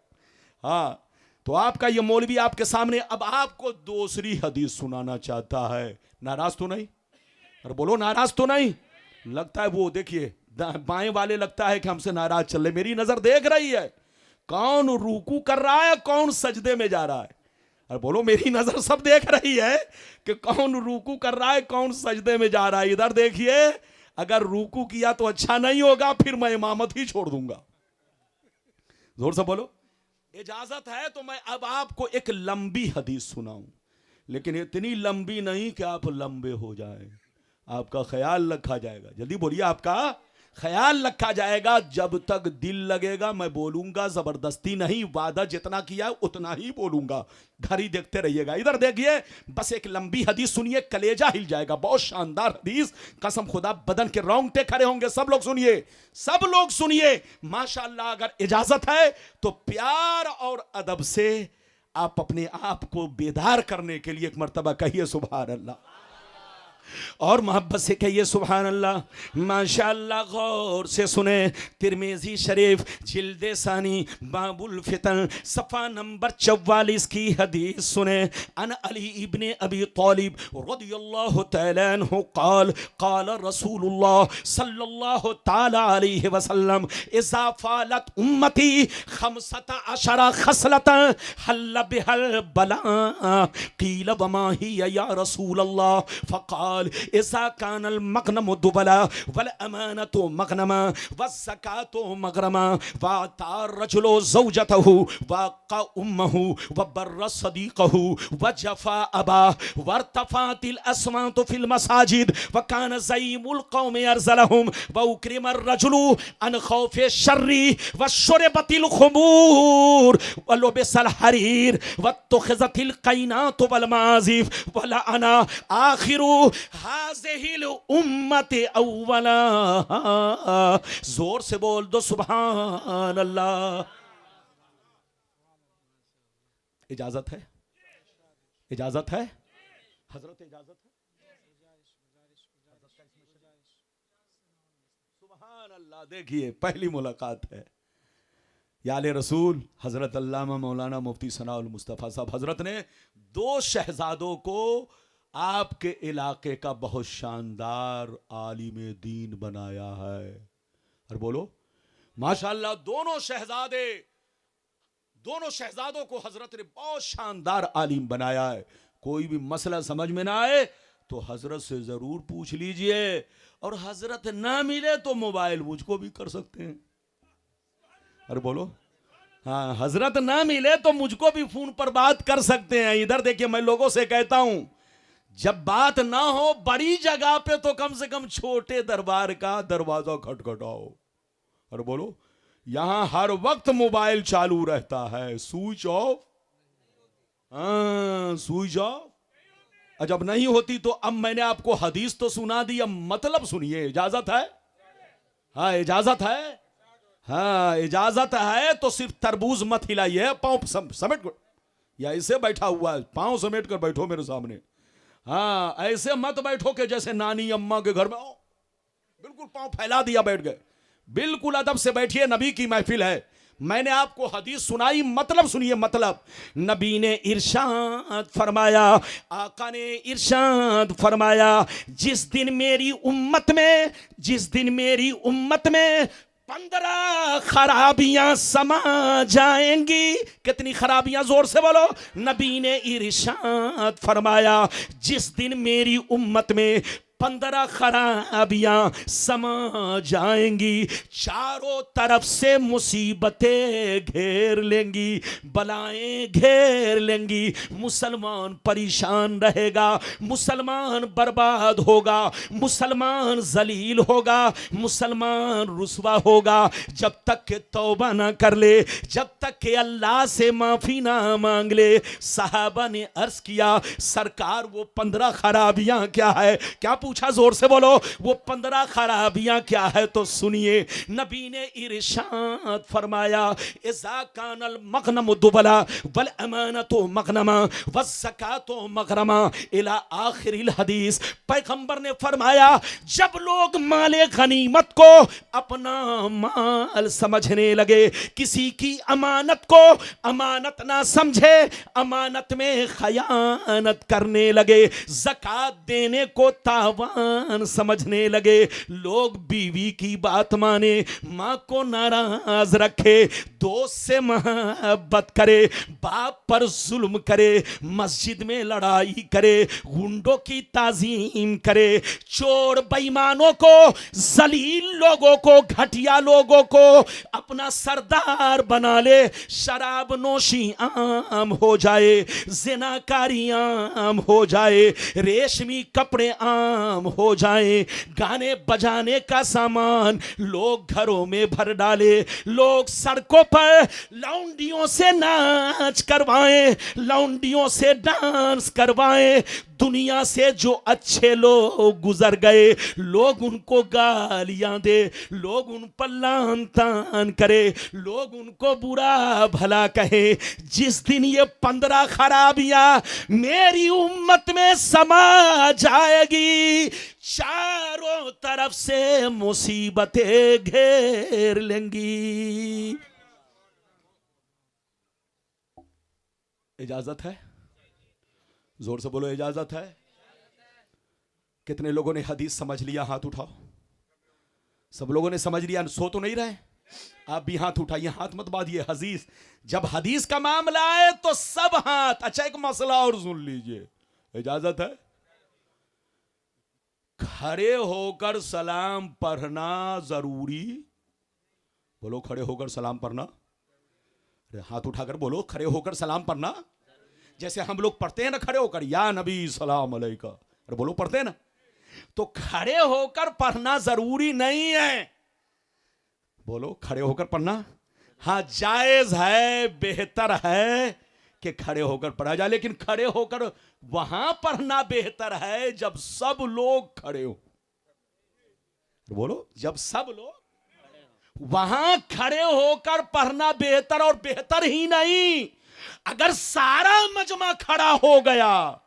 हाँ, तो आपका ये मौलवी आपके सामने अब आपको दूसरी हदीस सुनाना चाहता है। नाराज तो नहीं? अरे बोलो, नाराज तो नहीं? लगता है वो देखिए बाएं वाले, लगता है कि हमसे नाराज चल रहे। मेरी नजर देख रही है कौन रुकू कर रहा है, कौन सजदे में जा रहा है। अरे बोलो, मेरी नजर सब देख रही है कि कौन रुकू कर रहा है, कौन सजदे में जा रहा है। इधर देखिए, अगर रुकू किया तो अच्छा नहीं होगा, फिर मैं इमामत ही छोड़ दूंगा। जोर से बोलो। इजाजत है तो मैं अब आपको एक लंबी हदीस सुनाऊं, लेकिन इतनी लंबी नहीं कि आप लंबे हो जाएं। आपका ख्याल रखा जाएगा। जल्दी बोलिए, आपका ख्याल रखा जाएगा। जब तक दिल लगेगा मैं बोलूंगा, जबरदस्ती नहीं। वादा जितना किया उतना ही बोलूंगा, घड़ी देखते रहिएगा। इधर देखिए, बस एक लंबी हदीस सुनिए, कलेजा हिल जाएगा। बहुत शानदार हदीस, कसम खुदा बदन के रोंगटे खड़े होंगे। सब लोग सुनिए, सब लोग सुनिए माशाअल्लाह। अगर इजाजत है तो प्यार और अदब से आप अपने आप को बेदार करने के लिए एक मर्तबा कहिए सुभान अल्लाह, और मोहब्बत से कहिए सुभान अल्लाह। माशाअल्लाह, गौर से सुने। तिरमिजी शरीफ जिल्दे सानी बाबुल फितन सफ़ा नंबर 44 की हदीस सुने। अन अली इब्ने अबी तालिब रदियल्लाहु तआला अन्हु क़ाल क़ाल रसूलुल्लाह सल्लल्लाहु तआला अलैहि वसल्लम इज़ा फ़ालत उम्मती 15 खसलतन हल्ल बिहल बला क़ील वमा हिया या रसूलल्लाह फ़क़ाल इज़ा कानल मग़नमु दुबला वल अमानतु मग़नमा वज़्ज़कातु मग़रमा वअतार रजुलु ज़ौजतहु वक़ा उम्महु वबर्र सदीक़हु वजफ़ा अबा वर्तफ़ातिल अस्वातु फ़िल मसाजिद वकान ज़ईमुल क़ौमि अरज़लहुम वउक्रिमर रजुलु अन ख़ौफ़ि शर्रि वशुरिबतिल ख़ुमूर वलुबिसल हरीर वत्तख़िज़तिल क़ैनातु वल माज़िफ़ वला अना आखिरु हाज़िहिल उम्मति अव्वला। जोर से बोल दो सुभान अल्लाह। इजाजत है? इजाजत है? हजरत इजाजत है? सुभान अल्लाह। देखिए, पहली मुलाकात है याले रसूल हजरत अल्लामा मौलाना मुफ्ती सनाउल मुस्तफ़ा साहब। हजरत ने 2 शहजादों को आपके इलाके का बहुत शानदार आलिम दीन बनाया है। और बोलो माशाअल्लाह, दोनों शहजादों को हजरत ने बहुत शानदार आलिम बनाया है। कोई भी मसला समझ में ना आए तो हजरत से जरूर पूछ लीजिए, और हजरत ना मिले तो मोबाइल मुझको भी कर सकते हैं। अरे बोलो, हाँ, हजरत ना मिले तो मुझको भी फोन पर बात कर सकते हैं। इधर देखिए, मैं लोगों से कहता हूं, जब बात ना हो बड़ी जगह पे तो कम से कम छोटे दरबार का दरवाजा खटखटाओ। और बोलो, यहां हर वक्त मोबाइल चालू रहता है, स्विच ऑफ। स्विच ऑफ जब नहीं होती तो अब मैंने आपको हदीस तो सुना दी, अब मतलब सुनिए। इजाजत है? हाँ, इजाजत है? हाँ, इजाजत है तो सिर्फ तरबूज मत हिलाइए, पाँव समेट या ऐसे बैठा हुआ है, पांव समेट कर बैठो मेरे सामने। हाँ, ऐसे मत बैठो कि जैसे नानी अम्मा के घर में हो, बिल्कुल पांव फैला दिया बैठ गए। बिल्कुल अदब से बैठिए, नबी की महफिल है। मैंने आपको हदीस सुनाई, मतलब सुनिए, मतलब नबी ने इरशाद फरमाया, आका ने इरशाद फरमाया, जिस दिन मेरी उम्मत में 15 खराबियां समा जाएंगी। कितनी खराबियां? जोर से बोलो। नबी ने इरशाद फरमाया, जिस दिन मेरी उम्मत में 15 खराबियां समा जाएंगी, चारों तरफ से मुसीबतें घेर लेंगी, बलाएं घेर लेंगी, मुसलमान परेशान रहेगा, मुसलमान बर्बाद होगा, मुसलमान जलील होगा, मुसलमान रुसवा होगा, जब तक के तौबा ना कर ले, जब तक के अल्लाह से माफी ना मांग ले। साहबा ने अर्ज किया, सरकार वो 15 खराबियां क्या है? क्या पूछा? जोर से बोलो, वो 15 खराबियां क्या है? तो सुनिए, नबी ने इरशाद फरमाया, इज़ा कानल मगनम दुबला वल अमानतु मगनमा वज़्ज़कातु मगरमा इला आखिरिल हदीस। पैगंबर ने फरमाया, जब लोग माले गनीमत को अपना माल समझने लगे, किसी की अमानत को अमानत ना समझे, अमानत में खयानत करने लगे, ज़कात देने को तावान समझने लगे, लोग बीवी की बात माने, माँ को नाराज रखे, दोस्त से मोहब्बत करे, बाप पर जुल्म करे, मस्जिद में लड़ाई करे, गुंडों की ताजीम करे, चोर बेईमानों को, जलील लोगों को, घटिया लोगों को अपना सरदार बना ले, शराब नोशी आम हो जाए, जिनाकारी आम हो जाए, रेशमी कपड़े आम हो जाए, गाने बजाने का सामान लोग घरों में भर डाले, लोग सड़कों पर लौंडियों से नाच करवाएं, लौंडियों से डांस करवाएं, दुनिया से जो अच्छे लोग गुजर गए, लोग उनको गालियां दे, लोग उन पर लान तान करे, लोग उनको बुरा भला कहे। जिस दिन ये 15 खराबियां मेरी उम्मत में समा जाएगी, चारों तरफ से मुसीबतें घेर लेंगी। इजाजत है? जोर से बोलो, इजाजत है? कितने लोगों ने हदीस समझ लिया? हाथ उठाओ। सब लोगों ने समझ लिया? सो तो नहीं रहे? आप भी हाथ उठाइए, हाथ मत बांधिए। हदीस, जब हदीस का मामला आए तो सब हाथ। अच्छा, एक मसला और सुन लीजिए, इजाजत है? खड़े होकर सलाम पढ़ना जरूरी? बोलो, खड़े होकर सलाम पढ़ना। हाथ उठाकर बोलो, खड़े होकर सलाम पढ़ना। जैसे हम लोग पढ़ते हैं ना खड़े होकर, या नबी सलाम अलैका, अरे बोलो, पढ़ते हैं ना? तो खड़े होकर पढ़ना जरूरी नहीं है। बोलो, खड़े होकर पढ़ना हाँ जायज है, बेहतर है कि खड़े होकर पढ़ा जाए, लेकिन खड़े होकर वहां पढ़ना बेहतर है जब सब लोग खड़े हो। बोलो, जब सब लोग, वहां खड़े होकर पढ़ना बेहतर। और बेहतर ही नहीं, अगर सारा मजमा खड़ा हो गया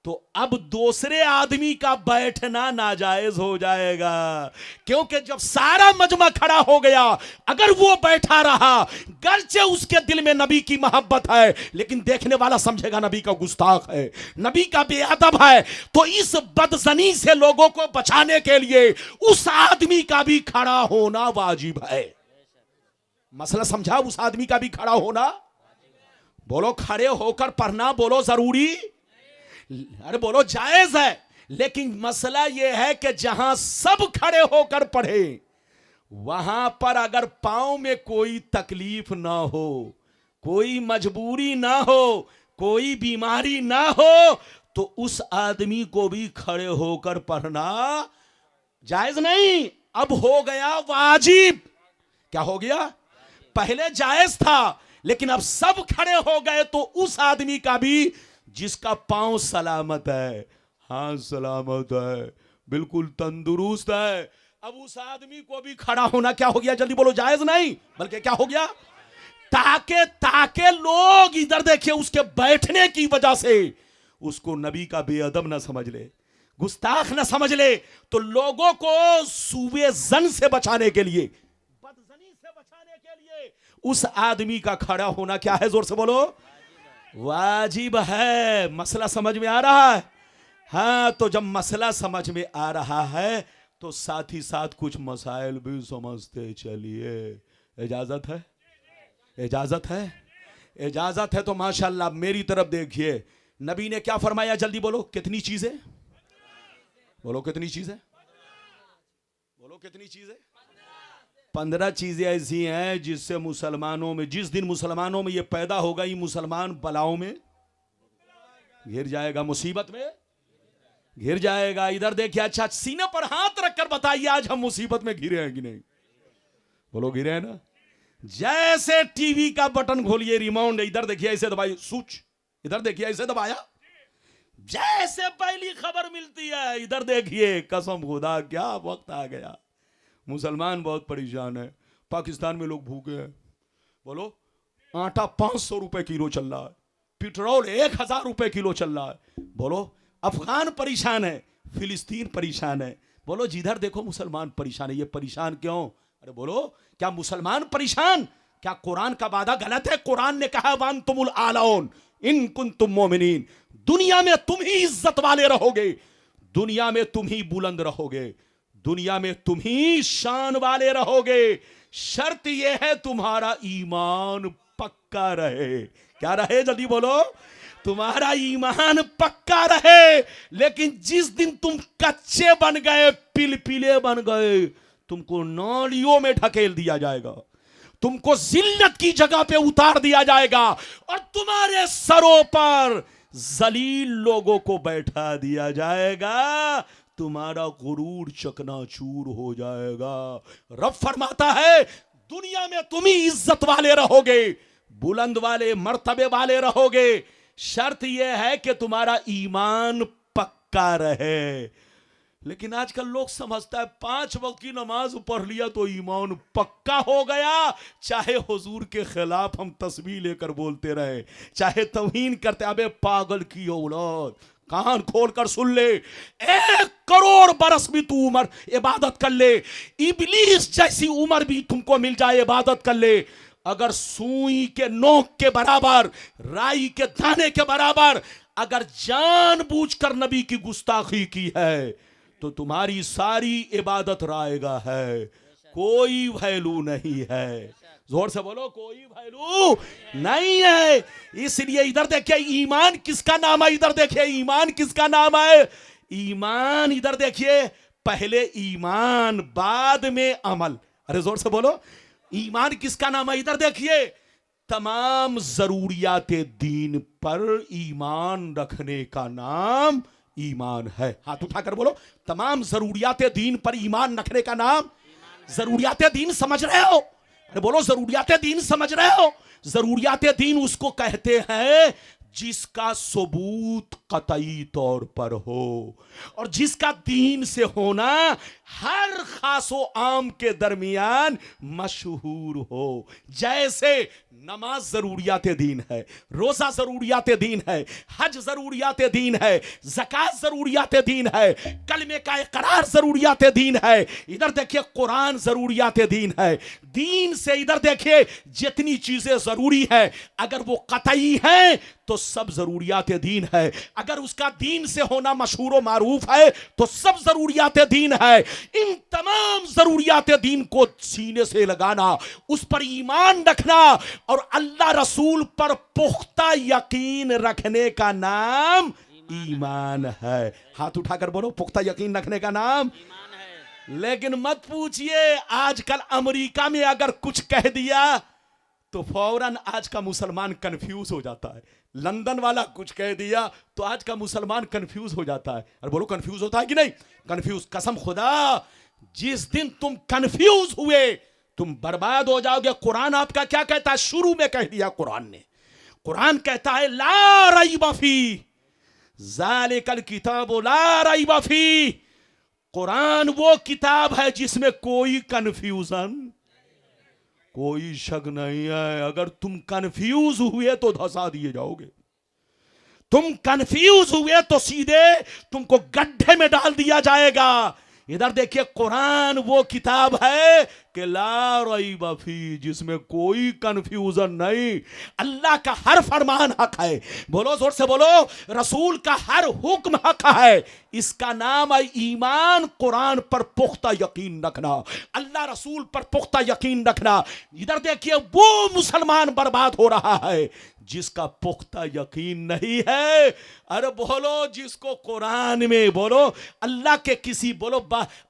तो अब दूसरे आदमी का बैठना नाजायज हो जाएगा, क्योंकि जब सारा मजमा खड़ा हो गया, अगर वो बैठा रहा, गर्चे उसके दिल में नबी की मोहब्बत है, लेकिन देखने वाला समझेगा नबी का गुस्ताख है, नबी का बेअदब है, तो इस बदजनी से लोगों को बचाने के लिए उस आदमी का भी खड़ा होना वाजिब है। मसला समझा? उस आदमी का भी खड़ा होना। बोलो, खड़े होकर पढ़ना बोलो जरूरी, अरे बोलो जायज है, लेकिन मसला यह है कि जहां सब खड़े होकर पढ़े, वहां पर अगर पांव में कोई तकलीफ ना हो, कोई मजबूरी ना हो, कोई बीमारी ना हो, तो उस आदमी को भी खड़े होकर पढ़ना जायज नहीं, अब हो गया वाजिब। क्या हो गया? पहले जायज था, लेकिन अब सब खड़े हो गए तो उस आदमी का भी, जिसका पांव सलामत है, हाथ सलामत है, बिल्कुल तंदुरुस्त है, अब उस आदमी को भी खड़ा होना क्या हो गया? जल्दी बोलो, जायज नहीं, बल्कि क्या हो गया? ताके ताके लोग इधर देखिए उसके बैठने की वजह से उसको नबी का बेअदब ना समझ ले, गुस्ताख ना समझ ले, तो लोगों को सूबे जन से बचाने के लिए, बदजनी से बचाने के लिए उस आदमी का खड़ा होना क्या है? जोर से बोलो, वाजिब है। मसला समझ में आ रहा है? हाँ, तो जब मसला समझ में आ रहा है तो साथ ही साथ कुछ मसाइल भी समझते चलिए। इजाजत है? इजाजत है? इजाजत है तो माशाल्लाह मेरी तरफ देखिए। नबी ने क्या फरमाया? जल्दी बोलो, कितनी चीजें? बोलो कितनी चीजें? बोलो कितनी चीजें? 15 चीजें ऐसी हैं जिससे मुसलमानों में, जिस दिन मुसलमानों में ये पैदा होगा, ये मुसलमान बलाओं में घिर जाएगा, मुसीबत में घिर जाएगा। इधर देखिए, अच्छा सीने पर हाथ रखकर बताइए आज हम मुसीबत में घिरे हैं कि नहीं? बोलो घिरे हैं ना? जैसे टीवी का बटन खोलिए, रिमोट इधर देखिए ऐसे दबाइए, स्विच इधर देखिए ऐसे दबाया, जैसे पहली खबर मिलती है इधर देखिए, कसम खुदा क्या वक्त आ गया। मुसलमान बहुत परेशान है। पाकिस्तान में लोग भूखे हैं। बोलो, आटा 500 रुपए किलो चल रहा है, पेट्रोल 1000 रुपए किलो चल रहा है। बोलो, अफगान परेशान है, फिलिस्तीन परेशान है। बोलो, जिधर देखो मुसलमान परेशान है। ये परेशान क्यों? अरे बोलो, क्या मुसलमान परेशान? क्या कुरान का वादा गलत है? कुरान ने कहा वान तुमुल आलाउन इन कुंतुम मोमिनीन, दुनिया में तुम ही इज्जत वाले रहोगे, दुनिया में तुम ही बुलंद रहोगे, दुनिया में तुम ही शान वाले रहोगे। शर्त यह है तुम्हारा ईमान पक्का रहे। क्या रहे? जल्दी बोलो, तुम्हारा ईमान पक्का रहे। लेकिन जिस दिन तुम कच्चे बन गए, पिलपिले बन गए, तुमको नालियों में ढकेल दिया जाएगा, तुमको जिल्लत की जगह पे उतार दिया जाएगा और तुम्हारे सरों पर जलील लोगों को बैठा दिया जाएगा, तुम्हारा गुरूर चकनाचूर हो जाएगा। रब फरमाता है दुनिया में तुम ही इज्जत वाले रहोगे, बुलंद वाले मर्तबे वाले रहोगे। शर्त यह है कि तुम्हारा ईमान पक्का रहे। लेकिन आजकल लोग समझता है 5 वक्त की नमाज पढ़ लिया तो ईमान पक्का हो गया, चाहे हुजूर के खिलाफ हम तस्बीह लेकर बोलते रहे, चाहे तौहीन करते। अबे पागल की औलाद, कान खोल कर सुन ले, 1 करोड़ बरस भी तू उम्र इबादत कर ले, इबलीस जैसी उम्र भी तुमको मिल जाए, इबादत कर ले, अगर सुई के नोक के बराबर, राई के दाने के बराबर अगर जानबूझकर नबी की गुस्ताखी की है तो तुम्हारी सारी इबादत रायगा है, कोई वैल्यू नहीं है। जोर से बोलो, कोई वैल्यू नहीं है। इसलिए इधर देखिए, ईमान किसका नाम है? इधर देखिए, ईमान किसका नाम है? ईमान इधर देखिए, पहले ईमान बाद में अमल। अरे जोर से बोलो, ईमान किसका नाम है? इधर देखिए, तमाम जरूरियात दीन पर ईमान रखने का नाम ईमान है। हाथ उठाकर बोलो, तमाम जरूरियात दीन पर ईमान रखने का नाम। जरूरियात दीन समझ रहे हो? अरे बोलो, जरूरियात दीन समझ रहे हो? जरूरियात दीन उसको कहते हैं जिसका सबूत कतई तौर पर हो और जिसका दीन से होना हर खासो आम के दरमियान मशहूर हो। जैसे नमाज जरूरियात दीन है, रोजा जरूरियात दीन है, हज जरूरियात दीन है, ज़कात जरूरियात दीन है, कलमे का इकरार जरूरियात दीन है। इधर देखिए, कुरान जरूरियात दीन है। दीन से इधर देखिए, जितनी चीजें जरूरी है अगर वो कतई है तो सब जरूरियात दीन है, अगर उसका दीन से होना मशहूर मारूफ है तो सब जरूरियात दीन है। इन तमाम जरूरियात दीन को सीने से लगाना, उस पर ईमान रखना और अल्लाह रसूल पर पुख्ता यकीन रखने का नाम ईमान है। हाथ उठाकर बोलो, पुख्ता यकीन रखने का नाम ईमान है। लेकिन मत पूछिए, आजकल अमेरिका में अगर कुछ कह दिया तो फौरन आज का मुसलमान कंफ्यूज हो जाता है। लंदन वाला कुछ कह दिया तो आज का मुसलमान कंफ्यूज हो जाता है। और बोलो, कंफ्यूज होता है कि नहीं? कंफ्यूज। कसम खुदा, जिस दिन तुम कंफ्यूज हुए तुम बर्बाद हो जाओगे। कुरान आपका क्या कहता है? शुरू में कह दिया कुरान ने, कुरान कहता है ला रैब फी ज़ालिकल किताब ला रैब फी। कुरान वो किताब है जिसमें कोई कंफ्यूजन, कोई शक नहीं है, अगर तुम कंफ्यूज हुए तो धंसा दिए जाओगे। तुम कंफ्यूज हुए तो सीधे तुमको गड्ढे में डाल दिया जाएगा। इधर देखिए, कुरान वो किताब है कि ला रईब फी, जिसमें कोई कंफ्यूजन नहीं। अल्लाह का हर फरमान हक है, बोलो जोर से बोलो। रसूल का हर हुक्म हक है। इसका नाम है ईमान, कुरान पर पुख्ता यकीन रखना, अल्लाह रसूल पर पुख्ता यकीन रखना। इधर देखिए, वो मुसलमान बर्बाद हो रहा है जिसका पुख्ता यकीन नहीं है। अरे बोलो, जिसको कुरान में बोलो अल्लाह के किसी बोलो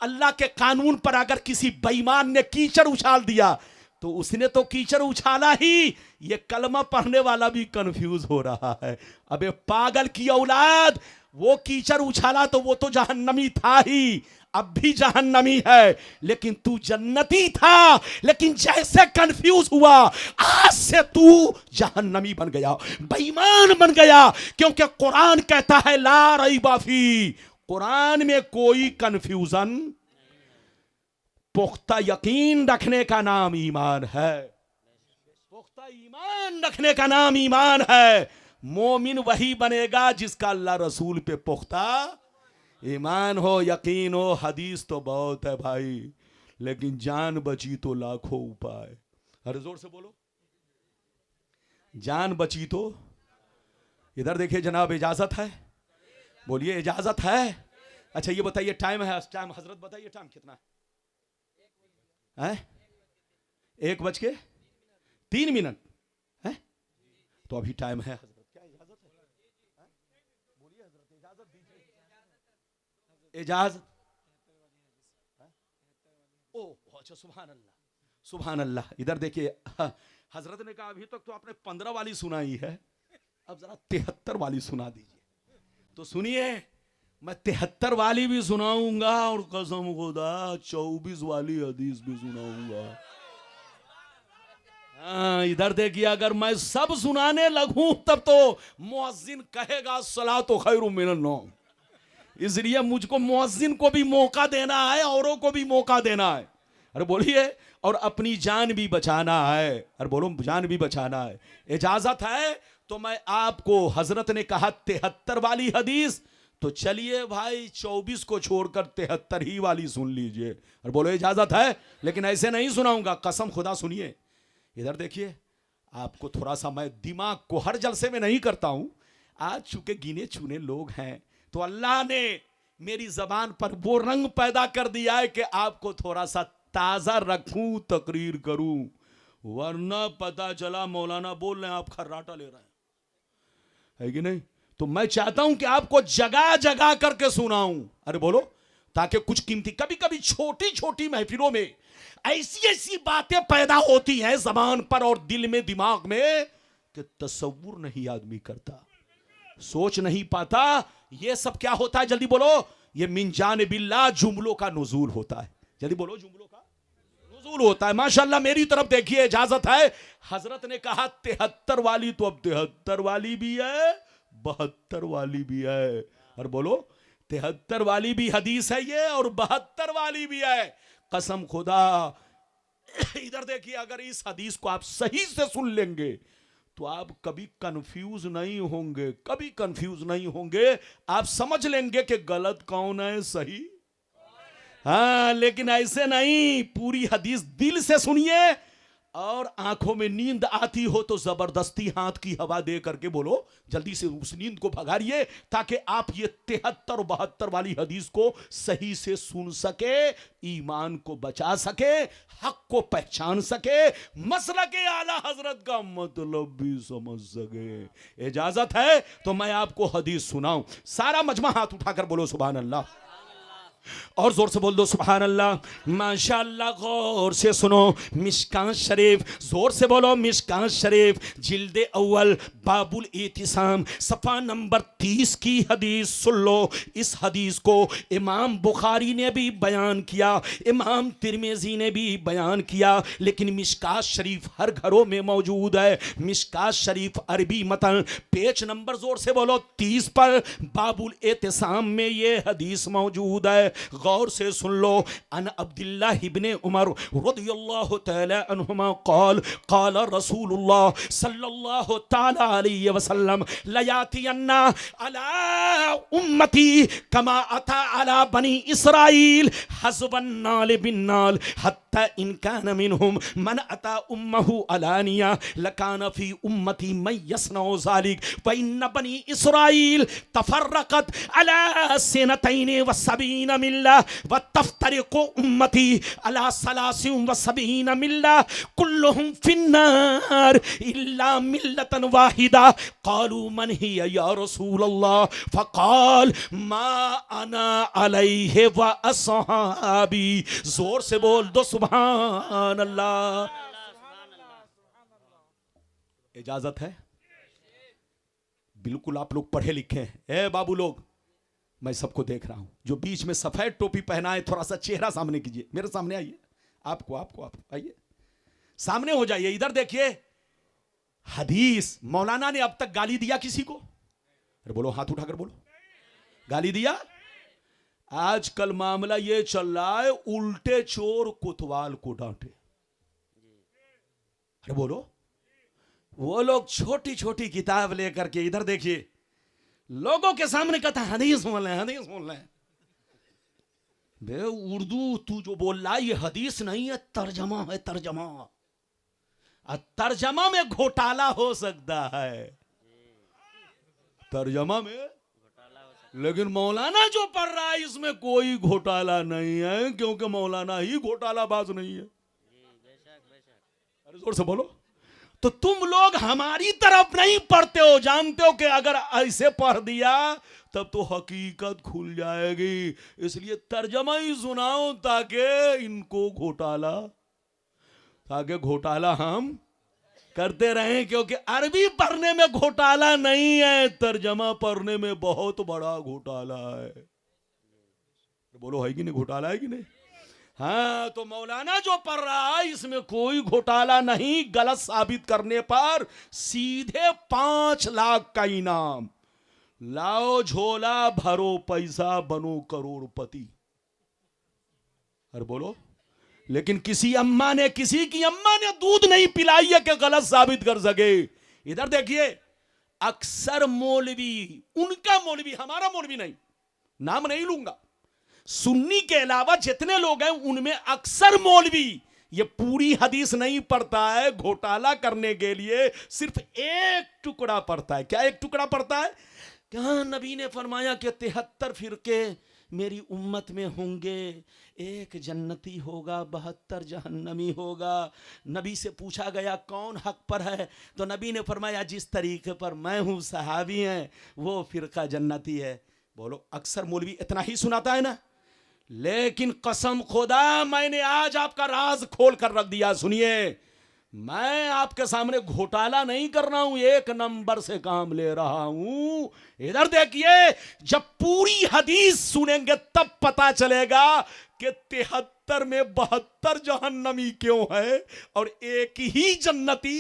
अल्लाह के कानून पर अगर किसी बेईमान ने कीचड़ उछाल दिया तो उसने तो कीचड़ उछाला ही, ये कलमा पढ़ने वाला भी कंफ्यूज हो रहा है। अबे पागल की औलाद, वो कीचड़ उछाला तो वो तो जहन्नमी था ही, अब भी जहन्नमी है, लेकिन तू जन्नती था। लेकिन जैसे कंफ्यूज हुआ, आज से तू जहन्नमी बन गया, बेईमान बन गया, क्योंकि कुरान कहता है ला रईब फी, कुरान में कोई कंफ्यूजन। पुख्ता यकीन रखने का नाम ईमान है, पुख्ता ईमान रखने का नाम ईमान है। मोमिन वही बनेगा जिसका अल्लाह रसूल पे पुख्ता ईमान हो, यकीन हो। हदीस तो बहुत है भाई, लेकिन जान बची तो लाखों उपाय। अरे जोर से बोलो, जान बची तो। इधर देखिए जनाब, इजाजत है, बोलिए इजाजत है। अच्छा ये बताइए, टाइम है, टाइम हजरत बताइए, टाइम कितना है? 1:03 है, तो अभी टाइम है। हजरत क्या इजाजत है? बोलिए हजरत, इजाजत दीजिए। इजाजत? ओह अच्छा, सुभान अल्लाह, सुभान अल्लाह। इधर देखिए, हजरत ने कहा अभी तक तो आपने 15 वाली सुनाई है, अब जरा 73 वाली सुना दीजिए। तो सुनिए, मैं 73 वाली भी सुनाऊंगा और कसम खुदा 24 वाली हदीस भी सुनाऊंगा। हाँ, इधर देखिए, अगर मैं सब सुनाने लगूं तब तो मुअज्जिन कहेगा सलातो खैरुम मिनन नौम। इसलिए मुझको मुअज्जिन को भी मौका देना है, औरों को भी मौका देना है। अरे बोलिए, और अपनी जान भी बचाना है। अरे बोलो, जान भी बचाना है। इजाजत है तो मैं आपको, हजरत ने कहा 73 वाली हदीस, तो चलिए भाई 24 को छोड़कर 73 ही वाली सुन लीजिए। और बोलो इजाजत है, लेकिन ऐसे नहीं सुनाऊंगा, कसम खुदा। सुनिए, इधर देखिए, आपको थोड़ा सा मैं दिमाग को हर जलसे में नहीं करता हूं, आज चूंकि गिने चुने लोग हैं तो अल्लाह ने मेरी जबान पर वो रंग पैदा कर दिया है कि आपको थोड़ा सा ताजा रखूं, तकरीर करूं, वरना पता चला मौलाना बोल रहे हैं आप खर्राटा ले रहे हैं, है कि नहीं? तो मैं चाहता हूं कि आपको जगह जगह करके सुनाऊं। अरे बोलो, ताकि कुछ कीमती, कभी कभी छोटी छोटी महफिलों में ऐसी ऐसी बातें पैदा होती हैं जबान पर और दिल में, दिमाग में, कि तसव्वुर नहीं आदमी करता, सोच नहीं पाता। ये सब क्या होता है? जल्दी बोलो। ये मिन जानिबिल्लाह, जुमलों का नुज़ूल होता है। जल्दी बोलो, जुमलों का नुज़ूल होता है। माशाअल्लाह, मेरी तरफ देखिए, इजाजत है। हजरत ने कहा 73 वाली, तो अब 73 वाली भी है, 72 वाली भी है। और बोलो, 73 वाली भी हदीस है ये, और 72 वाली भी है। कसम खुदा, इधर देखिए, अगर इस हदीस को आप सही से सुन लेंगे तो आप कभी कंफ्यूज नहीं होंगे, कभी कंफ्यूज नहीं होंगे। आप समझ लेंगे कि गलत कौन है, सही। हाँ, लेकिन ऐसे नहीं, पूरी हदीस दिल से सुनिए, और आंखों में नींद आती हो तो जबरदस्ती हाथ की हवा दे करके बोलो जल्दी से उस नींद को भगाइए, ताकि आप ये 73 72 वाली हदीस को सही से सुन सके, ईमान को बचा सके, हक को पहचान सके, मसलक आला हजरत का मतलब भी समझ सके। इजाजत है तो मैं आपको हदीस सुनाऊं। सारा मजमा हाथ उठाकर बोलो सुभान अल्लाह, और जोर से बोल दो सुभान अल्लाह। माशाअल्लाह, गौर से सुनो। मिशकात शरीफ, जोर से बोलो मिशकात शरीफ, जिल्द अव्वल, बाबुल इतिसाम, सफ़ा नंबर 30 की हदीस सुन लो। इस हदीस को इमाम बुखारी ने भी बयान किया, इमाम तिरमिज़ी ने भी बयान किया, लेकिन मिशकात शरीफ हर घरों में मौजूद है। मिशकात शरीफ अरबी मतन, पेज नंबर जोर से बोलो 30 पर, बाबुल इतिसाम में ये हदीस मौजूद है। गौर से सुन लो। अन अब्दुल्लाह इब्ने उमर रदियल्लाहु तआला अन्हुमा क़ाल क़ाल रसूलुल्लाह सल्लल्लाहु तआला अलैहि वसल्लम लयातियन्ना अला उम्मती कमा अता अला बनी इस्राइल हज़बन नाल बिन नाल हत्ता इन कान मिनहुम मन अता उम्महु अलानिया लकान फी उम्मती मन यसनउ ज़ालिक व इन बनी इस्राइल तफर्रकत अला सनतैन व सबीन मिल्ला व तफ्तरिकु उम्मती अला सलासिन व सबीन मिल्ला कुल्लुहुम फिन्नार इल्ला मिल्लतन वाहिदा क़ालू मन हिय या रसूल अल्लाह फ़क़ाल मा अना अलैहि व अस्हाबी। जोर से बोल दो सुभान अल्लाह। इजाजत है? बिल्कुल आप लोग पढ़े लिखे हैं। ए बाबू लोग, मैं सबको देख रहा हूं। जो बीच में सफेद टोपी पहना है, थोड़ा सा चेहरा सामने कीजिए, मेरे सामने आइए। आपको आइए, सामने हो जाइए, इधर देखिए। हदीस, मौलाना ने अब तक गाली दिया किसी को? अरे बोलो, हाथ उठाकर बोलो, गाली दिया? आजकल मामला ये चल रहा है, उल्टे चोर कोतवाल को डांटे। अरे बोलो, वो लोग छोटी छोटी किताब लेकर के, इधर देखिए, लोगों के सामने कहता है हदीस बोल रहे हैं। बे उर्दू तू जो बोल रहा है ये हदीस नहीं है, तर्जमा है, तर्जमा। तर्जमा में घोटाला हो सकता है, तर्जमा में, लेकिन मौलाना जो पढ़ रहा है इसमें कोई घोटाला नहीं है, क्योंकि मौलाना ही घोटालाबाज नहीं है। अरे जोर से बोलो। तो तुम लोग हमारी तरफ नहीं पढ़ते हो, जानते हो कि अगर ऐसे पढ़ दिया तब तो हकीकत खुल जाएगी, इसलिए तर्जमा ही सुनाओ ताकि इनको घोटाला हम करते रहें, क्योंकि अरबी पढ़ने में घोटाला नहीं है, तर्जमा पढ़ने में बहुत बड़ा घोटाला है। बोलो, है कि नहीं? घोटाला है कि नहीं? हाँ, तो मौलाना जो पढ़ रहा है इसमें कोई घोटाला नहीं। गलत साबित करने पर सीधे 5 लाख का इनाम। लाओ झोला भरो पैसा, बनो करोड़पति। अरे बोलो, लेकिन किसी की अम्मा ने दूध नहीं पिलाई है कि गलत साबित कर सके। इधर देखिए, अक्सर मौलवी, उनका मौलवी, हमारा मौलवी नहीं, नाम नहीं लूंगा, सुन्नी के अलावा जितने लोग हैं उनमें अक्सर मौलवी ये पूरी हदीस नहीं पढ़ता है, घोटाला करने के लिए सिर्फ एक टुकड़ा पढ़ता है। क्या एक टुकड़ा पढ़ता है? क्या नबी ने फरमाया कि 73 फिरके मेरी उम्मत में होंगे, एक जन्नती होगा, 72 जहन्नमी होगा। नबी से पूछा गया कौन हक पर है, तो नबी ने फरमाया जिस तरीके पर मैं हूँ, सहाबी हैं, वो फिरका जन्नती है। बोलो, अक्सर मौलवी इतना ही सुनाता है ना, लेकिन कसम खुदा मैंने आज आपका राज खोल कर रख दिया। सुनिए, मैं आपके सामने घोटाला नहीं कर रहा हूं, एक नंबर से काम ले रहा हूं। इधर देखिए, जब पूरी हदीस सुनेंगे तब पता चलेगा कि 73 में 72 जहन्नमी क्यों है और एक ही जन्नती।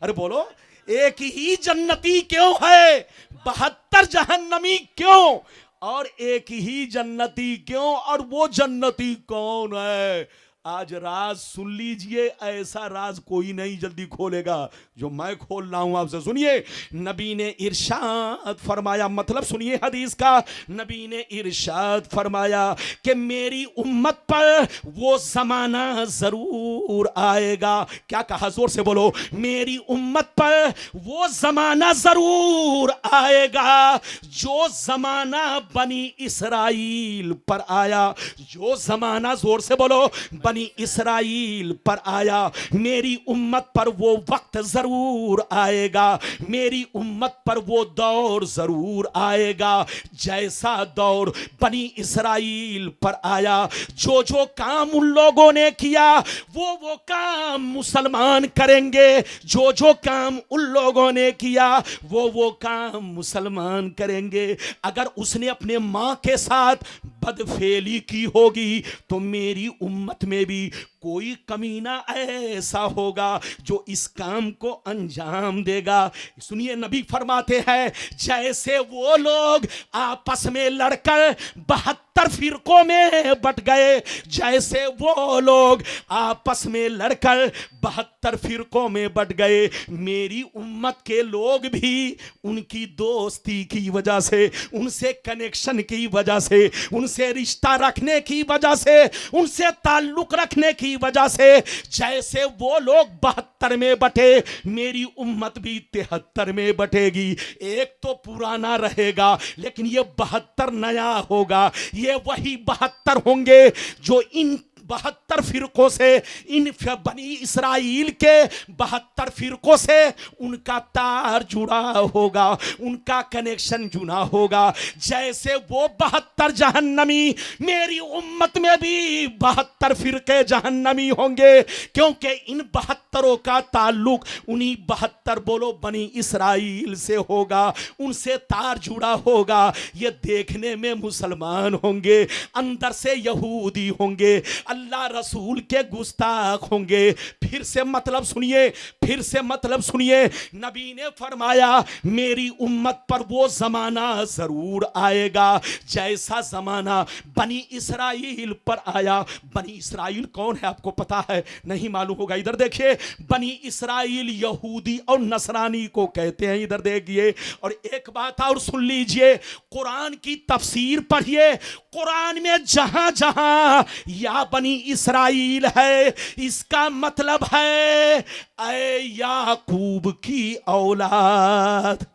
अरे बोलो, एक ही जन्नती क्यों है, 72 जहन्नमी क्यों और एक ही जन्नती क्यों, और वो जन्नती कौन है? आज राज सुन लीजिए, ऐसा राज कोई नहीं जल्दी खोलेगा जो मैं खोल रहा हूं आपसे। सुनिए, नबी ने इरशाद फरमाया, मतलब सुनिए हदीस का, नबी ने इरशाद फरमाया कि मेरी उम्मत पर वो जमाना जरूर आएगा। क्या कहा? जोर से बोलो, मेरी उम्मत पर वो जमाना जरूर आएगा जो जमाना बनी इसराइल पर आया। जो जमाना, जोर से बोलो, बनी इसराइल पर आया, मेरी उम्मत पर वो वक्त जरूर आएगा, मेरी उम्मत पर वो दौर जरूर आएगा जैसा दौर बनी इसराइल पर आया। जो जो काम उन लोगों ने किया वो काम मुसलमान करेंगे, जो जो काम उन लोगों ने किया वो काम मुसलमान करेंगे। अगर उसने अपने मां के साथ बदफेली की होगी तो मेरी उम्मत में भी कोई कमीना ऐसा होगा जो इस काम को अंजाम देगा। सुनिए, नबी फरमाते हैं जैसे वो लोग आपस में लड़कर 72 फिरकों में बट गए, जैसे वो लोग आपस में लड़कर 72 फिरकों में बट गए, मेरी उम्मत के लोग भी उनकी दोस्ती की वजह से, उनसे कनेक्शन की वजह से, उनसे रिश्ता रखने की वजह से, उनसे ताल्लुक रखने की वजह से, जैसे वो लोग 72 में बटे, मेरी उम्मत भी 73 में बटेगी। एक तो पुराना रहेगा लेकिन ये 72 नया होगा। ये वही 72 होंगे जो इन 72 फिरकों से, इन बनी इसराइल के 72 फिरकों से उनका तार जुड़ा होगा, उनका कनेक्शन जुड़ा होगा। जैसे वो 72 जहन्नमी, मेरी उम्मत में भी 72 फिरके जहन्नमी होंगे, क्योंकि इन 72 का ताल्लुक उन्हीं 72 बोलो बनी इसराइल से होगा, उनसे तार जुड़ा होगा। ये देखने में मुसलमान होंगे, अंदर से यहूदी होंगे, अल्लाह रसूल के गुस्ताख होंगे। फिर से मतलब सुनिए, फिर से मतलब सुनिए, नबी ने फरमाया मेरी उम्मत पर वो जमाना जरूर आएगा जैसा जमाना बनी इसराइल पर आया। बनी इसराइल कौन है आपको पता है? नहीं मालूम होगा। इधर देखिए, बनी इसराइल यहूदी और नसरानी को कहते हैं। इधर देखिए, और एक बात और सुन लीजिए, कुरान की तफसीर पढ़िए। कुरान में जहां जहां या बनी इसराइल है, इसका मतलब है ऐ याकूब की औलाद।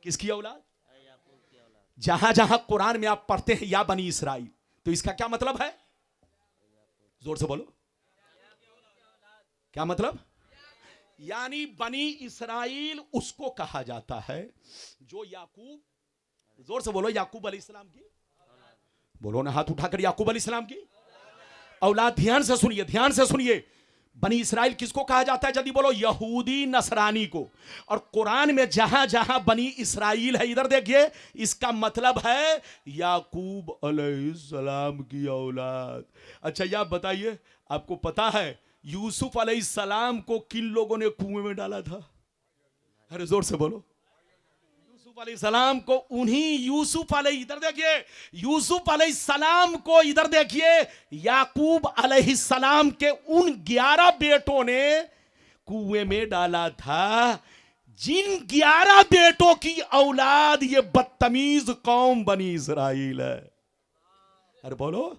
किसकी औलाद? जहां जहां कुरान में आप पढ़ते हैं या बनी इसराइल, तो इसका क्या मतलब है? जोर से बोलो, क्या मतलब? यानी बनी इसराइल उसको कहा जाता है जो याकूब, जोर से बोलो, याकूब अलैहिस्सलाम की, बोलो ना हाथ उठाकर, याकूब अलैहिस्सलाम की औलाद। ध्यान से सुनिए, ध्यान से सुनिए। बनी इसराइल किसको कहा जाता है? जल्दी बोलो, यहूदी नसरानी को। और कुरान में जहां जहां बनी इसराइल है, इधर देखिए, इसका मतलब है याकूब अलैहिस्सलाम की औलाद। अच्छा, यह बताइए, आपको पता है यूसुफ अलैहिस्सलाम को किन लोगों ने कुएं में डाला था? अरे जोर से बोलो। यूसुफ अलैहिस्सलाम को उन्हीं यूसुफ अलैहि, इधर देखिए, यूसुफ अलैहिस्सलाम को इधर देखिए, याकूब अलैहिस्सलाम के उन 11 बेटों ने कुएं में डाला था। जिन 11 बेटों की औलाद ये बदतमीज कौम बनी इसराइल है। अरे बोलो,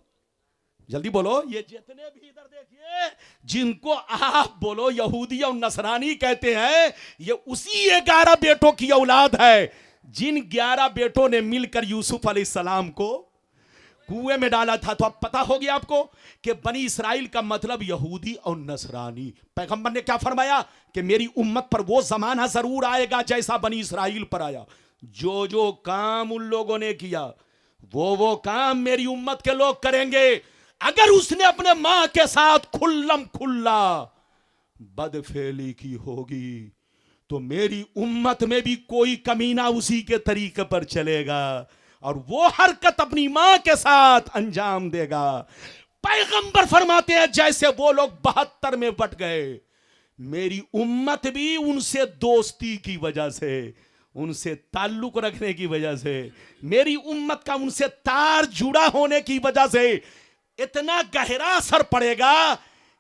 जल्दी बोलो। ये जितने भी इधर देखिए, जिनको आप बोलो यहूदी और नसरानी कहते हैं, ये उसी 11 बेटों की औलाद है जिन 11 बेटों ने मिलकर यूसुफ अलैहिस्सलाम को कुएं में डाला था। तो अब पता हो गया आपको कि बनी इसराइल का मतलब यहूदी और नसरानी। पैगंबर ने क्या फरमाया कि मेरी उम्मत पर वो जमाना जरूर आएगा जैसा बनी इसराइल पर आया। जो जो काम उन लोगों ने किया वो काम मेरी उम्मत के लोग करेंगे। अगर उसने अपने मां के साथ खुल्लम खुल्ला बदफेली की होगी तो मेरी उम्मत में भी कोई कमीना उसी के तरीके पर चलेगा और वो हरकत अपनी मां के साथ अंजाम देगा। पैगंबर फरमाते हैं जैसे वो लोग 72 में बट गए, मेरी उम्मत भी उनसे दोस्ती की वजह से, उनसे ताल्लुक रखने की वजह से, मेरी उम्मत का उनसे तार जुड़ा होने की वजह से इतना गहरा असर पड़ेगा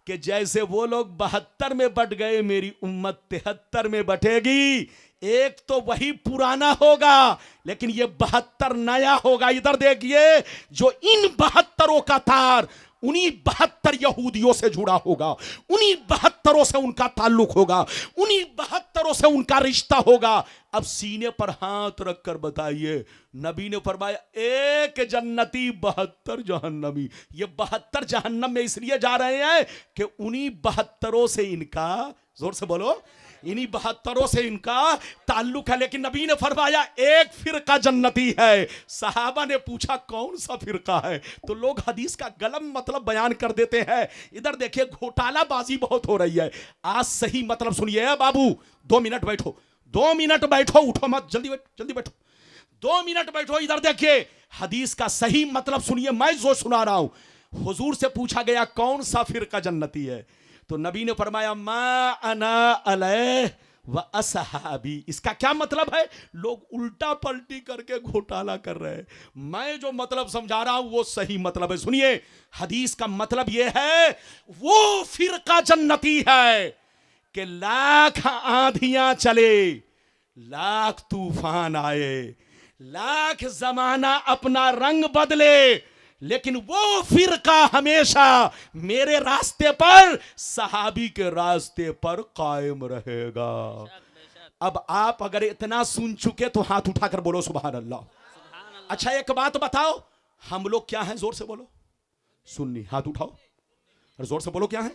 कि जैसे वो लोग 72 में बट गए, मेरी उम्मत 73 में बटेगी। एक तो वही पुराना होगा लेकिन ये 72 नया होगा। इधर देखिए, जो इन 72 का तार उन्हीं 72 यहूदियों से जुड़ा होगा, उन्हीं 72 से उनका ताल्लुक होगा, उन्हीं 72 से उनका रिश्ता होगा। अब सीने पर हाथ रखकर बताइए, नबी ने फरमाया एक जन्नती 72 जहन्नमी। ये 72 जहन्नम में इसलिए जा रहे हैं कि उन्हीं 72 से इनका, जोर से बोलो, इन्हीं 72 से इनका ताल्लुक है। लेकिन नबी ने फरमाया एक फिरका जन्नती है। सहाबा ने पूछा कौन सा फिरका है, तो लोग हदीस का गलत मतलब बयान कर देते हैं। इधर देखिए, घोटालाबाजी बहुत हो रही है। आज सही मतलब सुनिए बाबू, 2 मिनट बैठो, 2 मिनट बैठो, उठो मत, जल्दी बैठो, जल्दी बैठो, 2 मिनट बैठो। इधर देखिए, हदीस का सही मतलब सुनिए, मैं जो सुना रहा हूं हुजूर से पूछा गया कौन सा फिरका जन्नती है, तो नबी ने फरमाया मा अना अलैह व असहाबी। इसका क्या मतलब है? लोग उल्टा पलटी करके घोटाला कर रहे हैं, मैं जो मतलब समझा रहा हूं वो सही मतलब है। सुनिए, हदीस का मतलब यह है वो फिरका जन्नती है कि लाख आंधियां चले, लाख तूफान आए, लाख जमाना अपना रंग बदले, लेकिन वो फिरका हमेशा मेरे रास्ते पर, सहाबी के रास्ते पर कायम रहेगा। अब आप अगर इतना सुन चुके तो हाथ उठाकर बोलो सुभान अल्लाह। अच्छा एक बात बताओ, हम लोग क्या हैं? जोर से बोलो। सुन्नी। हाथ उठाओ और जोर से बोलो क्या है?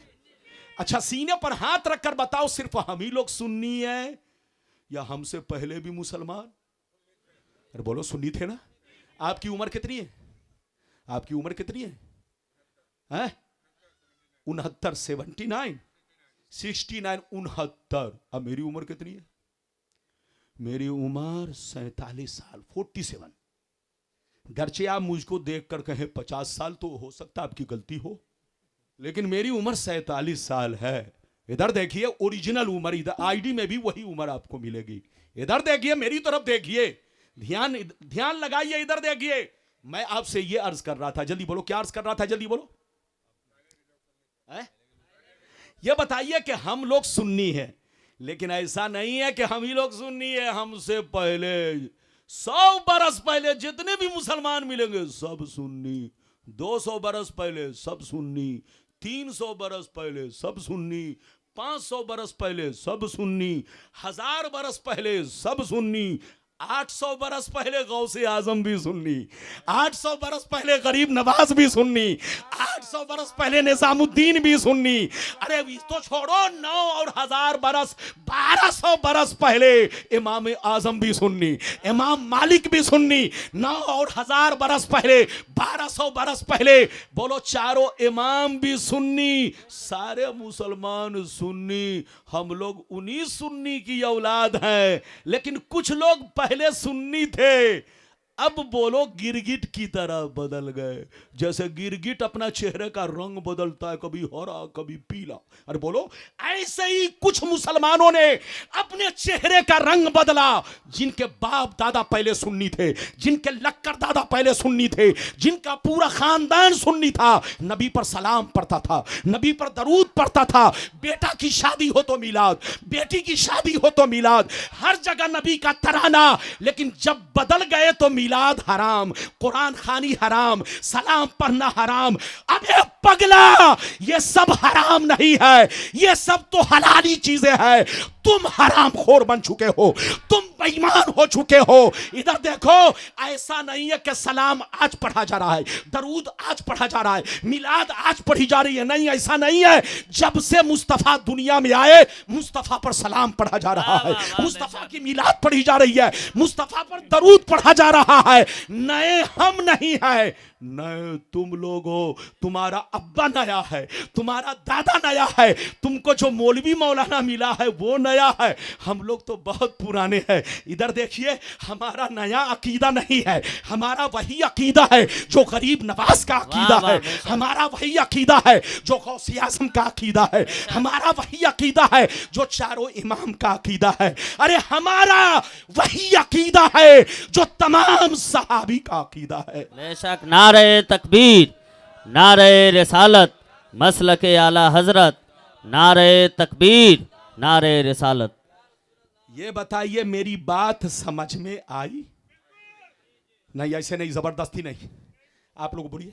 अच्छा सीने पर हाथ रखकर बताओ, सिर्फ हम ही लोग सुन्नी हैं या हमसे पहले भी मुसलमान? अरे बोलो, सुन्नी थे ना? आपकी उम्र कितनी है? आपकी उम्र कितनी है? 69, 79, 69, 69। अब मेरी उम्र कितनी है? मेरी उम्र 47 साल, 47। गरचे आप मुझको देखकर कहें 50 साल, तो हो सकता आपकी गलती हो, लेकिन मेरी उम्र 47 साल है। इधर देखिए, ओरिजिनल उम्र, इधर आईडी में भी वही उम्र आपको मिलेगी। इधर देखिए, मेरी तरफ देखिए, ध्यान लगाइए, इधर देखिए। मैं आपसे ये अर्ज कर रहा था, जल्दी बोलो, क्या अर्ज कर रहा था? जल्दी बोलो। ये बताइए कि हम लोग सुन्नी हैं, लेकिन ऐसा नहीं है कि हम ही लोग सुन्नी है। हमसे पहले 100 बरस पहले जितने भी मुसलमान मिलेंगे सब सुन्नी, 200 बरस पहले सब सुन्नी, 300 बरस पहले सब सुन्नी, 500 बरस पहले सब सुन्नी, 1000 बरस पहले सब सुन्नी, 800 बरस पहले गौसे आजम भी सुन्नी, 800 बरस पहले गरीब नवाज भी सुन्नी, 800 बरस पहले निजामुद्दीन भी सुन्नी। अरे तो छोड़ो, 9 और 1000 बरस, 1200 बरस पहले इमाम आजम भी सुन्नी, इमाम मालिक भी सुन्नी। 9 और 1000 बरस पहले, 1200 बरस पहले, बोलो चारों इमाम भी सुन्नी, सारे मुसलमान सुन्नी। हम लोग उन्हीं सुन्नी की औलाद हैं, लेकिन कुछ लोग पहले सुन्नी थे, अब बोलो गिरगिट की तरह बदल गए। जैसे गिरगिट अपना चेहरे का रंग बदलता है, कभी हरा कभी पीला। अरे बोलो, ऐसे ही कुछ मुसलमानों ने अपने चेहरे का रंग बदला। जिनके बाप दादा पहले सुन्नी थे, जिनके लक्कर दादा पहले सुन्नी थे, जिनका पूरा खानदान सुन्नी था, नबी पर सलाम पढ़ता था, नबी पर दरूद पढ़ता था, बेटा की शादी हो तो मिलाद, बेटी की शादी हो तो मिलाद, हर जगह नबी का तराना। लेकिन जब बदल गए तो मिलाद हराम, कुरान खानी हराम, सलाम पढ़ना हराम। अबे पगला, ये सब हराम नहीं है, ये सब तो हलाली चीजें हैं। तुम हराम खोर बन चुके हो, तुम बेईमान हो चुके हो। इधर देखो, ऐसा नहीं है कि सलाम आज पढ़ा जा रहा है, दरूद आज पढ़ा जा रहा है, मिलाद आज पढ़ी जा रही है। नहीं, ऐसा नहीं है। जब से मुस्तफा दुनिया में आए, मुस्तफा पर सलाम पढ़ा जा रहा है, मुस्तफा की मिलाद पढ़ी जा रही है, मुस्तफा पर दरूद पढ़ा जा रहा है। नए हम नहीं है, नए तुम लोग हो। तुम्हारा अब्बा नया है, तुम्हारा दादा नया है, तुमको जो मौलवी मौलाना मिला है वो नया है। हम लोग तो बहुत पुराने हैं। इधर देखिए, हमारा नया अकीदा नहीं है, हमारा वही अकीदा है जो गरीब नवाज का अकीदा है, हमारा वही अकीदा है जो गौसे आज़म का अकीदा है, हमारा वही अकीदा है जो चारों इमाम का अकीदा है। अरे हमारा वही अकीदा है जो तमाम सहाबी का अकीदा है। बेशक। नारे तकबीर, नारे रिसालत, मसलके आला हजरत, नारे तकबीर, नारे रिसालत। ये बताइए, मेरी बात समझ में आई? नहीं, ऐसे नहीं, जबरदस्ती नहीं। आप लोग बोलिए,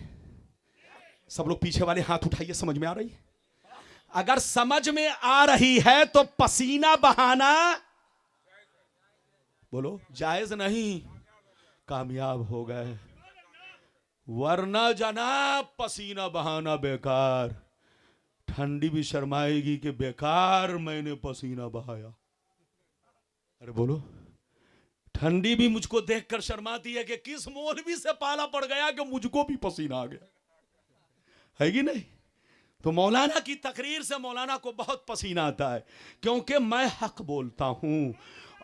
सब लोग पीछे वाले हाथ उठाइए। समझ में आ रही है? अगर समझ में आ रही है तो पसीना बहाना बोलो जायज नहीं, कामयाब हो गए। वरना जनाब पसीना बहाना बेकार। ठंडी भी शर्माएगी कि बेकार मैंने पसीना बहाया। अरे बोलो, ठंडी भी मुझको देखकर शर्माती है कि किस मौलवी से पाला पड़ गया कि मुझको भी पसीना आ गया, है कि नहीं? तो मौलाना की तकरीर से मौलाना को बहुत पसीना आता है, क्योंकि मैं हक बोलता हूं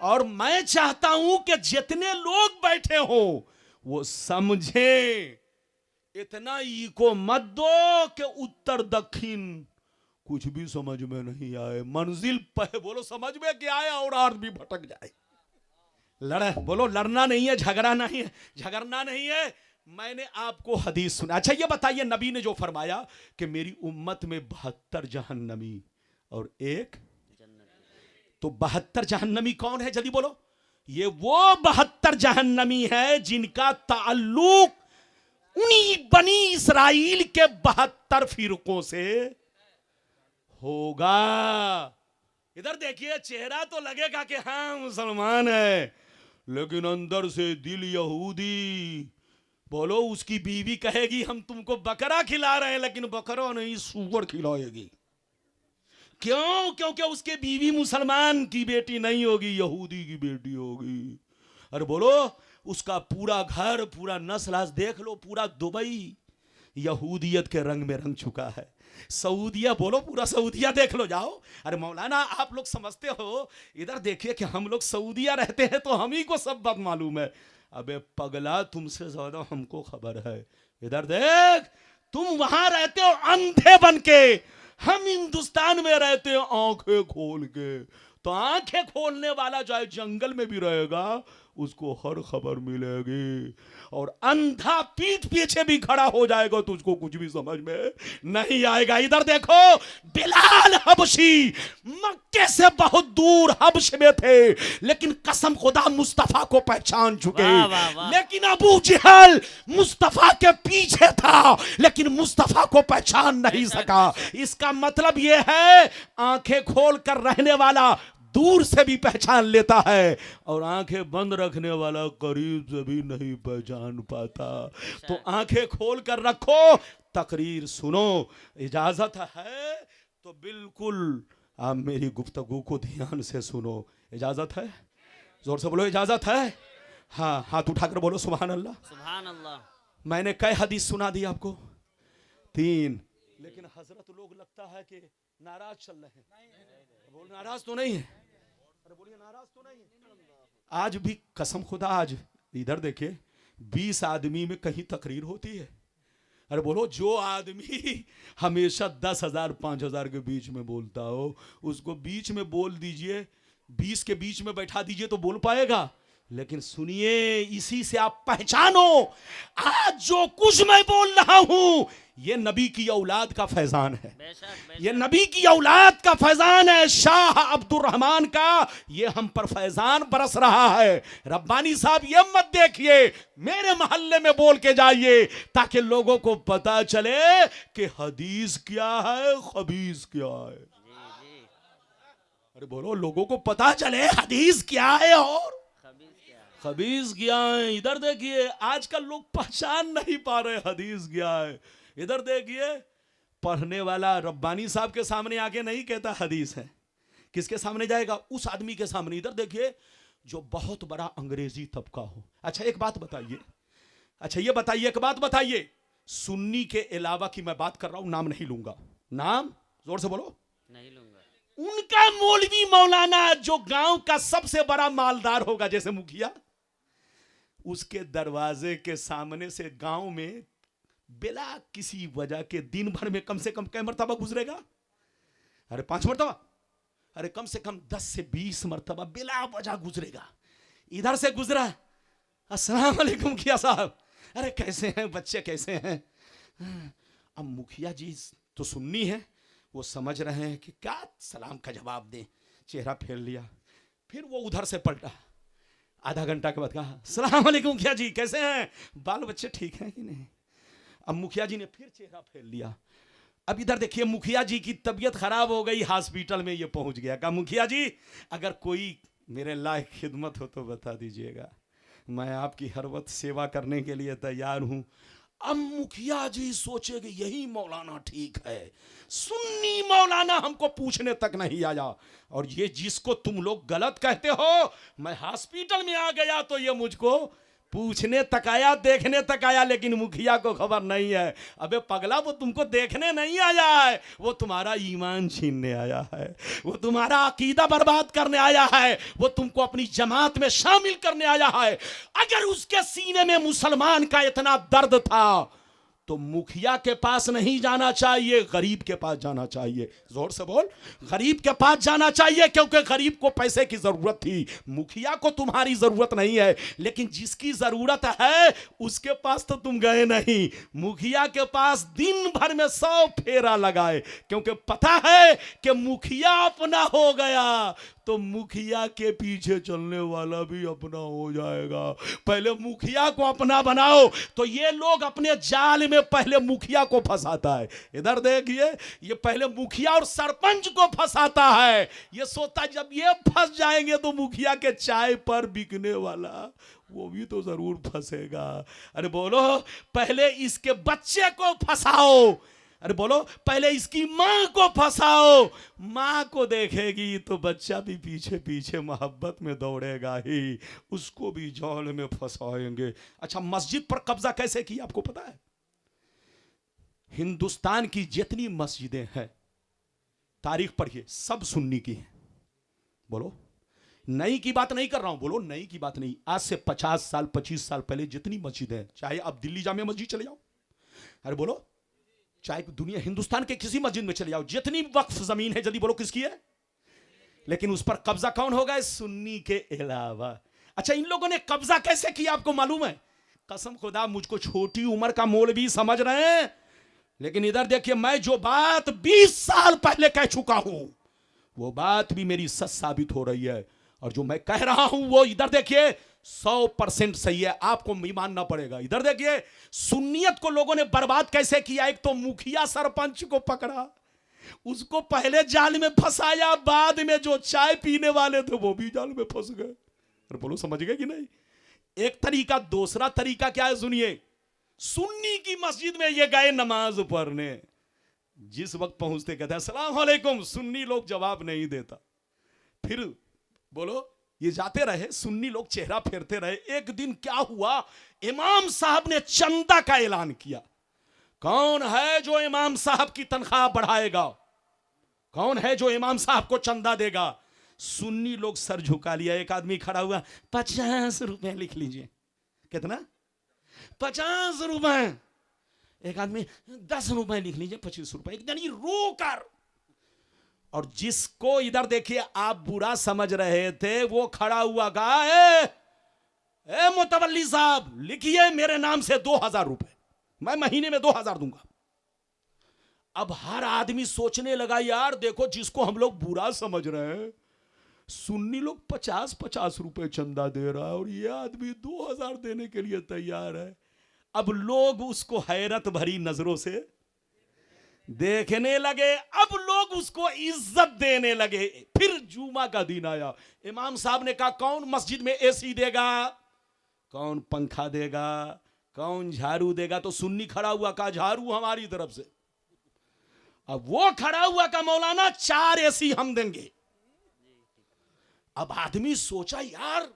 और मैं चाहता हूं कि जितने लोग बैठे हो वो समझें इतना इको मत दो कि उत्तर दक्षिण कुछ भी समझ में नहीं आए, मंजिल पे बोलो समझ में कि आए और आदमी भटक जाए। लड़े बोलो, लड़ना नहीं है, झगड़ा नहीं है, झगड़ना नहीं है। मैंने आपको हदीस सुना। अच्छा ये बताइए, नबी ने जो फरमाया कि मेरी उम्मत में 72 जहन्नमी और एक, तो 72 जहन्नमी कौन है जल्दी बोलो? ये वो 72 जहन्नमी है जिनका ताल्लुक उन्हीं बनी इसराइल के 72 फिरकों से होगा। इधर देखिए, चेहरा तो लगेगा कि हाँ मुसलमान है, लेकिन अंदर से दिल यहूदी। बोलो, उसकी बीवी कहेगी हम तुमको बकरा खिला रहे हैं, लेकिन बकरा नहीं सूअर खिलाएगी। क्यों? क्योंकि उसके बीवी मुसलमान की बेटी नहीं होगी, यहूदी की बेटी होगी। अरे बोलो, उसका पूरा घर, पूरा नस्ल, आज देख लो पूरा दुबई यहूदियत के रंग में रंग चुका है। सऊदिया बोलो, पूरा सऊदिया देख लो, जाओ। अरे मौलाना आप लोग समझते हो, इधर देखिए कि हम लोग सऊदिया रहते हैं तो हम ही को सब बात मालूम है। अबे पगला, तुमसे ज्यादा हमको खबर है। इधर देख, तुम वहां रहते हो अंधे बन के, हम हिंदुस्तान में रहते हैं आंखें खोल के। तो आंखें खोलने वाला चाहे जंगल में भी रहेगा, उसको हर खबर मिलेगी। और अंधा पीठ पीछे भी खड़ा हो जाएगा तो उसको कुछ भी समझ में नहीं आएगा। इधर देखो, बिलाल हबशी मक्के से बहुत दूर हबश में थे, लेकिन कसम खुदा मुस्तफा को पहचान चुके। वाह, वाह, वाह। लेकिन अबू जहल मुस्तफा के पीछे था, लेकिन मुस्तफा को पहचान नहीं सका। इसका मतलब यह है, आंखें खोल कर रहने वाला दूर से भी पहचान लेता है, और आंखें बंद रखने वाला करीब से भी नहीं पहचान पाता। तो आंखें खोल कर रखो, तकरीर सुनो। इजाजत है तो बिल्कुल आप मेरी गुफ्तगू को ध्यान से सुनो। इजाजत है? जोर से बोलो, इजाजत है? हाँ, हाथ उठाकर बोलो सुभान अल्लाह। सुभान अल्लाह। मैंने कई हदीस सुना दी आपको? 3। लेकिन हजरत लोग लगता है कि नाराज चल रहे हैं। बोल, नाराज तो नहीं है? अरे बोलिए, नाराज तो नहीं है? आज भी कसम खुदा, आज इधर देखिए 20 आदमी में कहीं तकरीर होती है। अरे बोलो, जो आदमी हमेशा 10,000 5,000 के बीच में बोलता हो, उसको बीच में बोल दीजिए, 20 के बीच में बैठा दीजिए तो बोल पाएगा। लेकिन सुनिए, इसी से आप पहचानो, आज जो कुछ मैं बोल रहा हूं, ये नबी की औलाद का फैजान है। ये नबी की औलाद का फैजान है, शाह अब्दुर्रहमान का ये हम पर फैजान बरस रहा है। रब्बानी साहब, ये मत देखिए, मेरे मोहल्ले में बोल के जाइए, ताकि लोगों को पता चले कि हदीस क्या है, खबीस क्या है। अरे बोलो, लोगों को पता चले हदीस क्या है और खबीस क्या है। इधर देखिए, आजकल लोग पहचान नहीं पा रहे हदीस क्या है। इधर देखिए, पढ़ने वाला रब्बानी साहब के सामने आके नहीं कहता हदीस है, किसके सामने जाएगा? उस आदमी के सामने। इधर देखिए, जो बहुत बड़ा अंग्रेजी तबका हो। अच्छा एक बात बताइए, एक बात बताइए, सुन्नी के अलावा की मैं बात कर रहा हूं, नाम नहीं लूंगा, नाम जोर से बोलो, नहीं लूंगा। उनका मौलवी मौलाना जो गांव का सबसे बड़ा मालदार होगा, जैसे मुखिया, उसके दरवाजे के सामने से गांव में बिला किसी वजह के दिन भर में कम से कम कई मरतबा गुजरेगा? अरे 5 मरतबा, अरे कम से कम 10 से 20 मरतबा बिला वजह गुजरेगा। इधर से गुजरा, अस्सलाम वालेकुम मुखिया साहब, अरे कैसे हैं बच्चे, कैसे हैं? अब मुखिया जी तो सुन्नी है, वो समझ रहे हैं कि क्या सलाम का जवाब दें, चेहरा फेर लिया, फिर वो उधर से पलटा, आधा घंटा के बाद कहा सलाम वालेकुम मुखिया जी, कैसे हैं, बाल बच्चे ठीक हैं कि नहीं? अब मुखिया जी ने फिर चेहरा फेर लिया। अब इधर देखिए, मुखिया जी की तबीयत खराब हो गई, हॉस्पिटल में ये पहुंच गया। कहा मुखिया जी, अगर कोई मेरे लायक खिदमत हो तो बता दीजिएगा, मैं आपकी हर वक्त सेवा करने के लिए तैयार हूं। अब मुखिया जी सोचे कि यही मौलाना ठीक है, सुन्नी मौलाना हमको पूछने तक नहीं आया, और ये जिसको तुम लोग गलत कहते हो, मैं हॉस्पिटल में आ गया तो ये मुझको पूछने तक आया, देखने तक आया, लेकिन मुखिया को खबर नहीं है। अबे पगला, वो तुमको देखने नहीं आया है, वो तुम्हारा ईमान छीनने आया है, वो तुम्हारा अकीदा बर्बाद करने आया है, वो तुमको अपनी जमात में शामिल करने आया है। अगर उसके सीने में मुसलमान का इतना दर्द था तो मुखिया के पास नहीं जाना चाहिए, गरीब के पास जाना चाहिए। जोर से बोल, गरीब के पास जाना चाहिए, क्योंकि गरीब को पैसे की जरूरत थी। मुखिया को तुम्हारी जरूरत नहीं है, लेकिन जिसकी जरूरत है उसके पास तो तुम गए नहीं। मुखिया के पास दिन भर में 100 फेरा लगाए, क्योंकि पता है कि मुखिया अपना हो गया तो मुखिया के पीछे चलने वाला भी अपना हो जाएगा। पहले मुखिया को अपना बनाओ। तो ये लोग अपने जाल में पहले मुखिया को फंसाता है। इधर देखिए, ये पहले मुखिया और सरपंच को फंसाता है। ये सोचता जब ये फंस जाएंगे तो मुखिया के चाय पर बिकने वाला वो भी तो जरूर फंसेगा। अरे बोलो, पहले इसके बच्चे को फंसाओ। अरे बोलो, पहले इसकी मां को फंसाओ। मां को देखेगी तो बच्चा भी पीछे पीछे मोहब्बत में दौड़ेगा ही, उसको भी जाल में फंसाएंगे। अच्छा, मस्जिद पर कब्जा कैसे किया आपको पता है? हिंदुस्तान की जितनी मस्जिदें हैं, तारीख पढ़िए, सब सुन्नी की हैं। बोलो, नई की बात नहीं कर रहा हूं, बोलो नई की बात नहीं। आज से 50 साल 25 साल पहले जितनी मस्जिदें हैं, चाहे आप दिल्ली जामिया मस्जिद चले जाओ, अरे बोलो, चाहे दुनिया हिंदुस्तान के किसी मस्जिद में चले जाओ, जितनी वक्फ जमीन है, जल्दी बोलो किसकी है? लेकिन उस पर कब्जा कौन होगा? सुन्नी के अलावा। अच्छा, इन लोगों ने कब्जा कैसे किया आपको मालूम है? कसम खुदा, मुझको छोटी उम्र का मौलवी समझ रहे हैं, लेकिन इधर देखिए, मैं जो बात 20 साल पहले कह चुका हूं वो बात भी मेरी सच साबित हो रही है। और जो मैं कह रहा हूं वो इधर देखिए 100% सही है, आपको मानना पड़ेगा। इधर देखिए, सुन्नियत को लोगों ने बर्बाद कैसे किया। एक तो मुखिया सरपंच को पकड़ा, उसको पहले जाल में फंसाया, बाद में जो चाय पीने वाले थे वो भी जाल में फंस गए। अरे बोलो, समझ गए कि नहीं? एक तरीका। दूसरा तरीका क्या है सुनिए, सुन्नी की मस्जिद में ये गए नमाज पढ़ने, जिस वक्त पहुंचते कहते अस्सलाम वालेकुम, सुन्नी लोग जवाब नहीं देता। फिर बोलो, ये जाते रहे, सुन्नी लोग चेहरा फेरते रहे। एक दिन क्या हुआ, इमाम साहब ने चंदा का ऐलान किया। कौन है जो इमाम साहब की तनख्वाह बढ़ाएगा? कौन है जो इमाम साहब को चंदा देगा? सुन्नी लोग सर झुका लिया। एक आदमी खड़ा हुआ, 50 रुपए लिख लीजिए। कितना? 50 रुपए। एक आदमी 10 रुपए लिख लीजिए, 25 रुपए। यानी रो कर। और जिसको इधर देखिए आप बुरा समझ रहे थे, वो खड़ा हुआ कहा, ए मुतवल्ली साहब, लिखिए मेरे नाम से 2000 रुपए, मैं महीने में 2000 दूंगा। अब हर आदमी सोचने लगा, यार देखो, जिसको हम लोग बुरा समझ रहे हैं, सुन्नी लोग 50-50 रुपए चंदा दे रहा है और ये आदमी 2000 देने के लिए तैयार है। अब लोग उसको हैरत भरी नजरों से देखने लगे, अब लोग उसको इज्जत देने लगे। फिर जुमा का दिन आया, इमाम साहब ने कहा, कौन मस्जिद में एसी देगा, कौन पंखा देगा, कौन झाड़ू देगा? तो सुन्नी खड़ा हुआ, कहा झाड़ू हमारी तरफ से। अब वो खड़ा हुआ, कहा मौलाना 4 एसी हम देंगे। अब आदमी सोचा, यार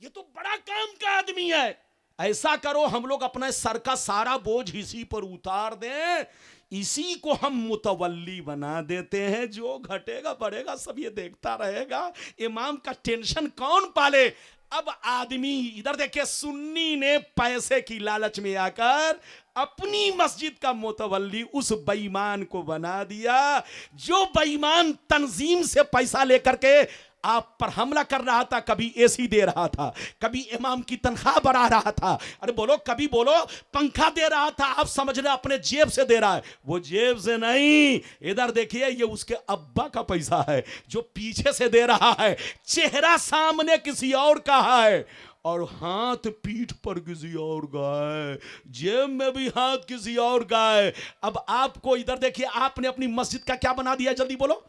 ये तो बड़ा काम का आदमी है, ऐसा करो हम लोग अपने सर का सारा बोझ इसी पर उतार दें, इसी को हम मुतवल्ली बना देते हैं, जो घटेगा बढ़ेगा सब ये देखता रहेगा, इमाम का टेंशन कौन पाले। अब आदमी इधर देखिए, सुन्नी ने पैसे की लालच में आकर अपनी मस्जिद का मुतवल्ली उस बेईमान को बना दिया, जो बेईमान तंजीम से पैसा लेकर के आप पर हमला कर रहा था। कभी एसी दे रहा था, कभी इमाम की तनख्वाह बढ़ा रहा था, अरे बोलो कभी बोलो पंखा दे रहा था। आप समझ रहे अपने जेब से दे रहा है, वो जेब से नहीं, इधर देखिए ये उसके अब्बा का पैसा है जो पीछे से दे रहा है। चेहरा सामने किसी और का है और हाथ पीठ पर किसी और का है, जेब में भी हाथ किसी और का है। अब आपको इधर देखिए, आपने अपनी मस्जिद का क्या बना दिया? जल्दी बोलो,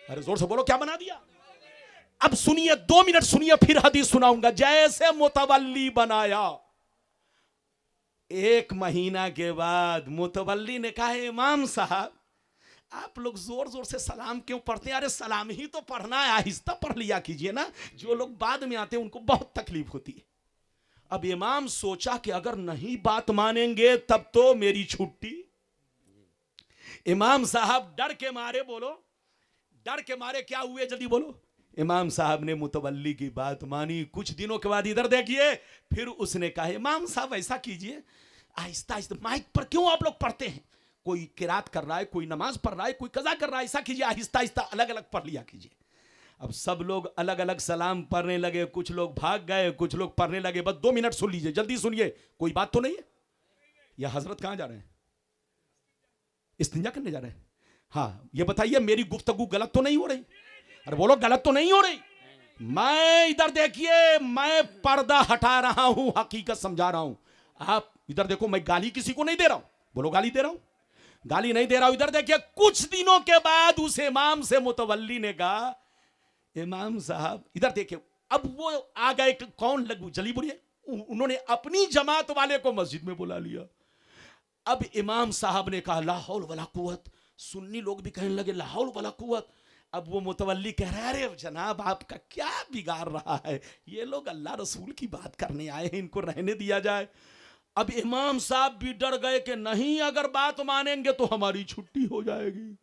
अरे जोर से बोलो, क्या बना दिया? अब सुनिए, 2 मिनट सुनिए, फिर हदीस सुनाऊंगा। जैसे मुतवल्ली बनाया, 1 महीना के बाद मुतवल्ली ने कहा, इमाम साहब आप लोग जोर जोर से सलाम क्यों पढ़ते हैं? अरे सलाम ही तो पढ़ना है, आहिस्ता पढ़ लिया कीजिए ना, जो लोग बाद में आते हैं उनको बहुत तकलीफ होती है। अब इमाम सोचा कि अगर नहीं बात मानेंगे तब तो मेरी छुट्टी। इमाम साहब डर के मारे, बोलो डर के मारे क्या हुए, जल्दी बोलो। इमाम साहब ने मुतवल्ली की बात मानी। कुछ दिनों के बाद इधर देखिए, फिर उसने कहा, इमाम साहब ऐसा कीजिए, आहिस्ता आहिस्ता माइक पर क्यों आप लोग पढ़ते हैं? कोई किरात कर रहा है, कोई नमाज पढ़ रहा है, कोई कज़ा कर रहा है, ऐसा कीजिए आहिस्ता आहिस्ता अलग अलग पढ़ लिया कीजिए। अब सब लोग अलग अलग सलाम पढ़ने लगे, कुछ लोग भाग गए, कुछ लोग पढ़ने लगे। बस 2 मिनट सुन लीजिए, जल्दी सुनिए, कोई बात तो नहीं है। यह हजरत कहां जा रहे हैं? इस्तिंजा करने जा रहे हैं। हाँ, ये बताइए मेरी गुफ्तगू गलत तो नहीं हो रही? अरे बोलो, गलत तो नहीं हो रही? मैं इधर देखिए, मैं पर्दा हटा रहा हूं, हकीकत समझा रहा हूं। आप इधर देखो, मैं गाली किसी को नहीं दे रहा हूं। बोलो, गाली दे रहा हूं? गाली नहीं दे रहा हूं। इधर देखिए, कुछ दिनों के बाद उस इमाम से मुतवल्ली ने कहा, इमाम साहब इधर देखिए, अब वो आ गए, कौन लगू जली बुरी है, उन्होंने अपनी जमात वाले को मस्जिद में बुला लिया। अब इमाम साहब ने कहा ला हौल वला कुव्वत, सुन्नी लोग भी कहने लगे ला हौल वला कुव्वत। अब वो मुतवल्ली कह रहे हैं, अरे जनाब आपका क्या बिगाड़ रहा है, ये लोग अल्लाह रसूल की बात करने आए हैं, इनको रहने दिया जाए। अब इमाम साहब भी डर गए कि नहीं, अगर बात मानेंगे तो हमारी छुट्टी हो जाएगी।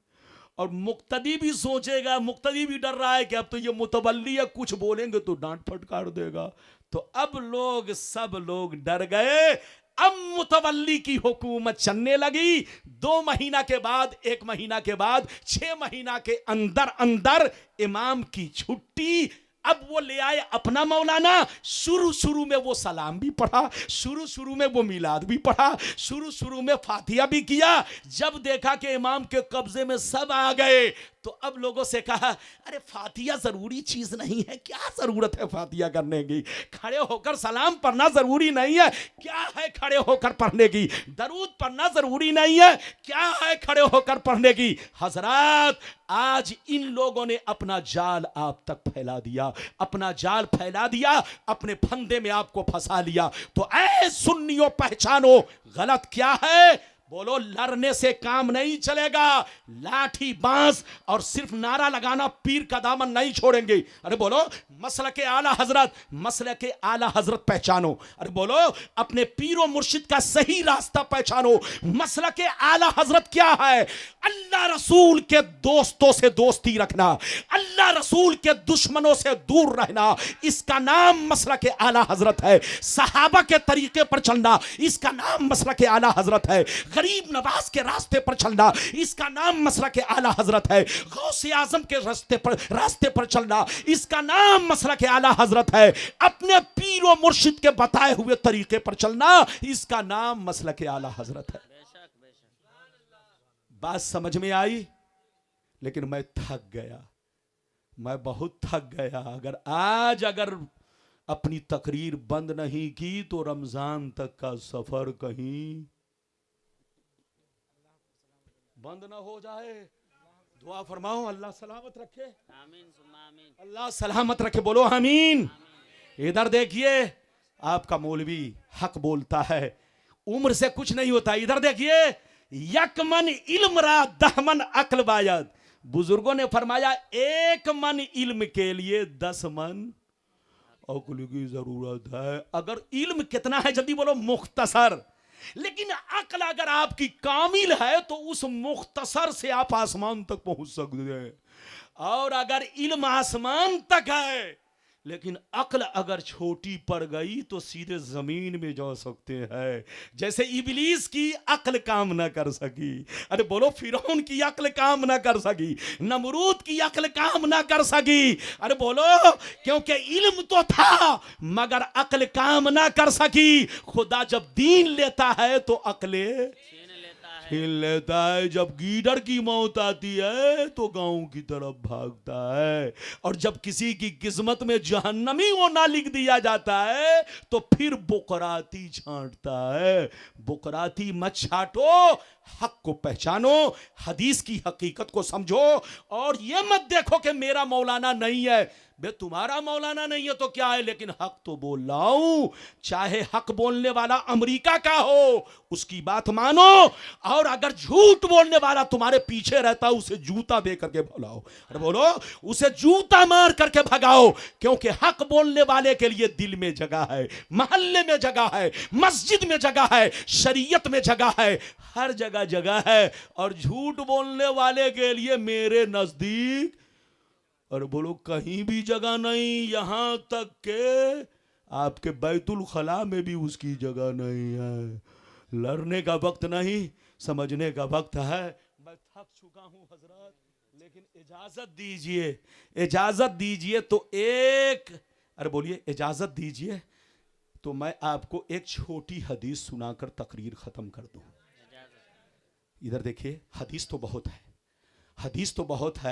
और मुक्तदी भी सोचेगा, मुक्तदी भी डर रहा है कि अब तो ये मुतवल्ली है, कुछ बोलेंगे तो डांट फटकार देगा। तो अब लोग, सब लोग डर गए। अब मुतवल्ली की हुकूमत चलने लगी। 2 महीना के बाद, 1 महीना के बाद, 6 महीना के अंदर अंदर इमाम की छुट्टी। अब वो ले आए अपना मौलाना। शुरू शुरू में वो सलाम भी पढ़ा, शुरू शुरू में वो मिलाद भी पढ़ा, शुरू शुरू में फातिहा भी किया। जब देखा कि इमाम के कब्जे में सब आ गए, तो अब लोगों से कहा, अरे फातिहा जरूरी चीज नहीं है, क्या जरूरत है फातिहा करने की? खड़े होकर सलाम पढ़ना जरूरी नहीं है, क्या है खड़े होकर पढ़ने की? दरूद पढ़ना जरूरी नहीं है, क्या है खड़े होकर पढ़ने की? हजरात, आज इन लोगों ने अपना जाल आप तक फैला दिया, अपना जाल फैला दिया, अपने फंदे में आपको फंसा लिया। तो ऐ सुन्नियों, पहचानो गलत क्या है। बोलो, लड़ने से काम नहीं चलेगा। लाठी बांस और सिर्फ नारा लगाना पीर का दामन नहीं छोड़ेंगे। अरे बोलो, मसलके आला हजरत, मसलके आला हजरत पहचानो। अरे बोलो, अपने पीरो मुर्शिद का सही रास्ता पहचानो। मसलके आला हजरत क्या है? अल्लाह रसूल के दोस्तों से दोस्ती रखना, अल्लाह रसूल के दुश्मनों से दूर रहना, इसका नाम मसलके आला हजरत है। सहाबा के तरीके पर चलना, इसका नाम मसलके आला हजरत है। गरीब नवाज के रास्ते पर चलना, इसका नाम मसलके आला हजरत है। गौसे आजम के रास्ते पर चलना, इसका नाम मसलके आला हजरत है। अपने पीरो मुर्शिद के बताए हुए तरीके पर चलना, इसका नाम मसलके आला हजरत है। बात समझ में आई? लेकिन मैं थक गया, मैं बहुत थक गया। अगर अपनी तकरीर बंद नहीं की तो रमजान तक का सफर कहीं बंद ना हो जाए। दुआ फरमाओ, अल्लाह सलामत रखे। आमीन सुम्मा आमीन। अल्लाह सलामत रखे, बोलो आमीन। इधर देखिए, आपका मौलवी हक बोलता है, उम्र से कुछ नहीं होता। इधर देखिए, यकमन इल्म रा दहमन अक्ल बायद। बुजुर्गों ने फरमाया, 1 मन इल्म के लिए 10 मन अक्ल की जरूरत है। अगर इल्म कितना है, जल्दी बोलो, मुख्तसर। लेकिन अक्ल अगर आपकी कामिल है तो उस मुख्तसर से आप आसमान तक पहुंच सकते हैं। और अगर इल्म आसमान तक है लेकिन अक्ल अगर छोटी पड़ गई तो सीधे जमीन में जा सकते हैं। जैसे इबलीस की अक्ल काम ना कर सकी, अरे बोलो, फिरौन की अक्ल काम ना कर सकी, नमरूद की अक्ल काम ना कर सकी। अरे बोलो, क्योंकि इल्म तो था मगर अक्ल काम ना कर सकी। खुदा जब दीन लेता है तो अक्ले छीन लेता है। जब गीदड़ की मौत आती है तो गांव की तरफ भागता है। और जब किसी की किस्मत में जहन्नमी होना लिख दिया जाता है तो फिर बुकराती छांटता है। बुकराती मत छाटो, हक को पहचानो, हदीस की हकीकत को समझो। और ये मत देखो कि मेरा मौलाना नहीं है। बे, तुम्हारा मौलाना नहीं है तो क्या है, लेकिन हक तो बोल रहा हूं। चाहे हक बोलने वाला अमेरिका का हो, उसकी बात मानो। और अगर झूठ बोलने वाला तुम्हारे पीछे रहता, उसे जूता दे करके भगाओ। अरे बोलो, उसे जूता मार करके भगाओ। क्योंकि हक बोलने वाले के लिए दिल में जगह है, मोहल्ले में जगह है, मस्जिद में जगह है, शरीयत में जगह है, हर जगह जगह है। और झूठ बोलने वाले के लिए मेरे नजदीक, और बोलो, कहीं भी जगह नहीं। यहां तक के आपके बैतुल खला में भी उसकी जगह नहीं है। लड़ने का वक्त नहीं, समझने का वक्त है। मैं थक चुका हूं हजरत, लेकिन इजाजत दीजिए, इजाजत दीजिए तो अरे बोलिए इजाजत दीजिए तो मैं आपको एक छोटी हदीस सुनाकर तकरीर खत्म कर दूं। इधर देखिए, हदीस तो बहुत है, हदीस तो बहुत है।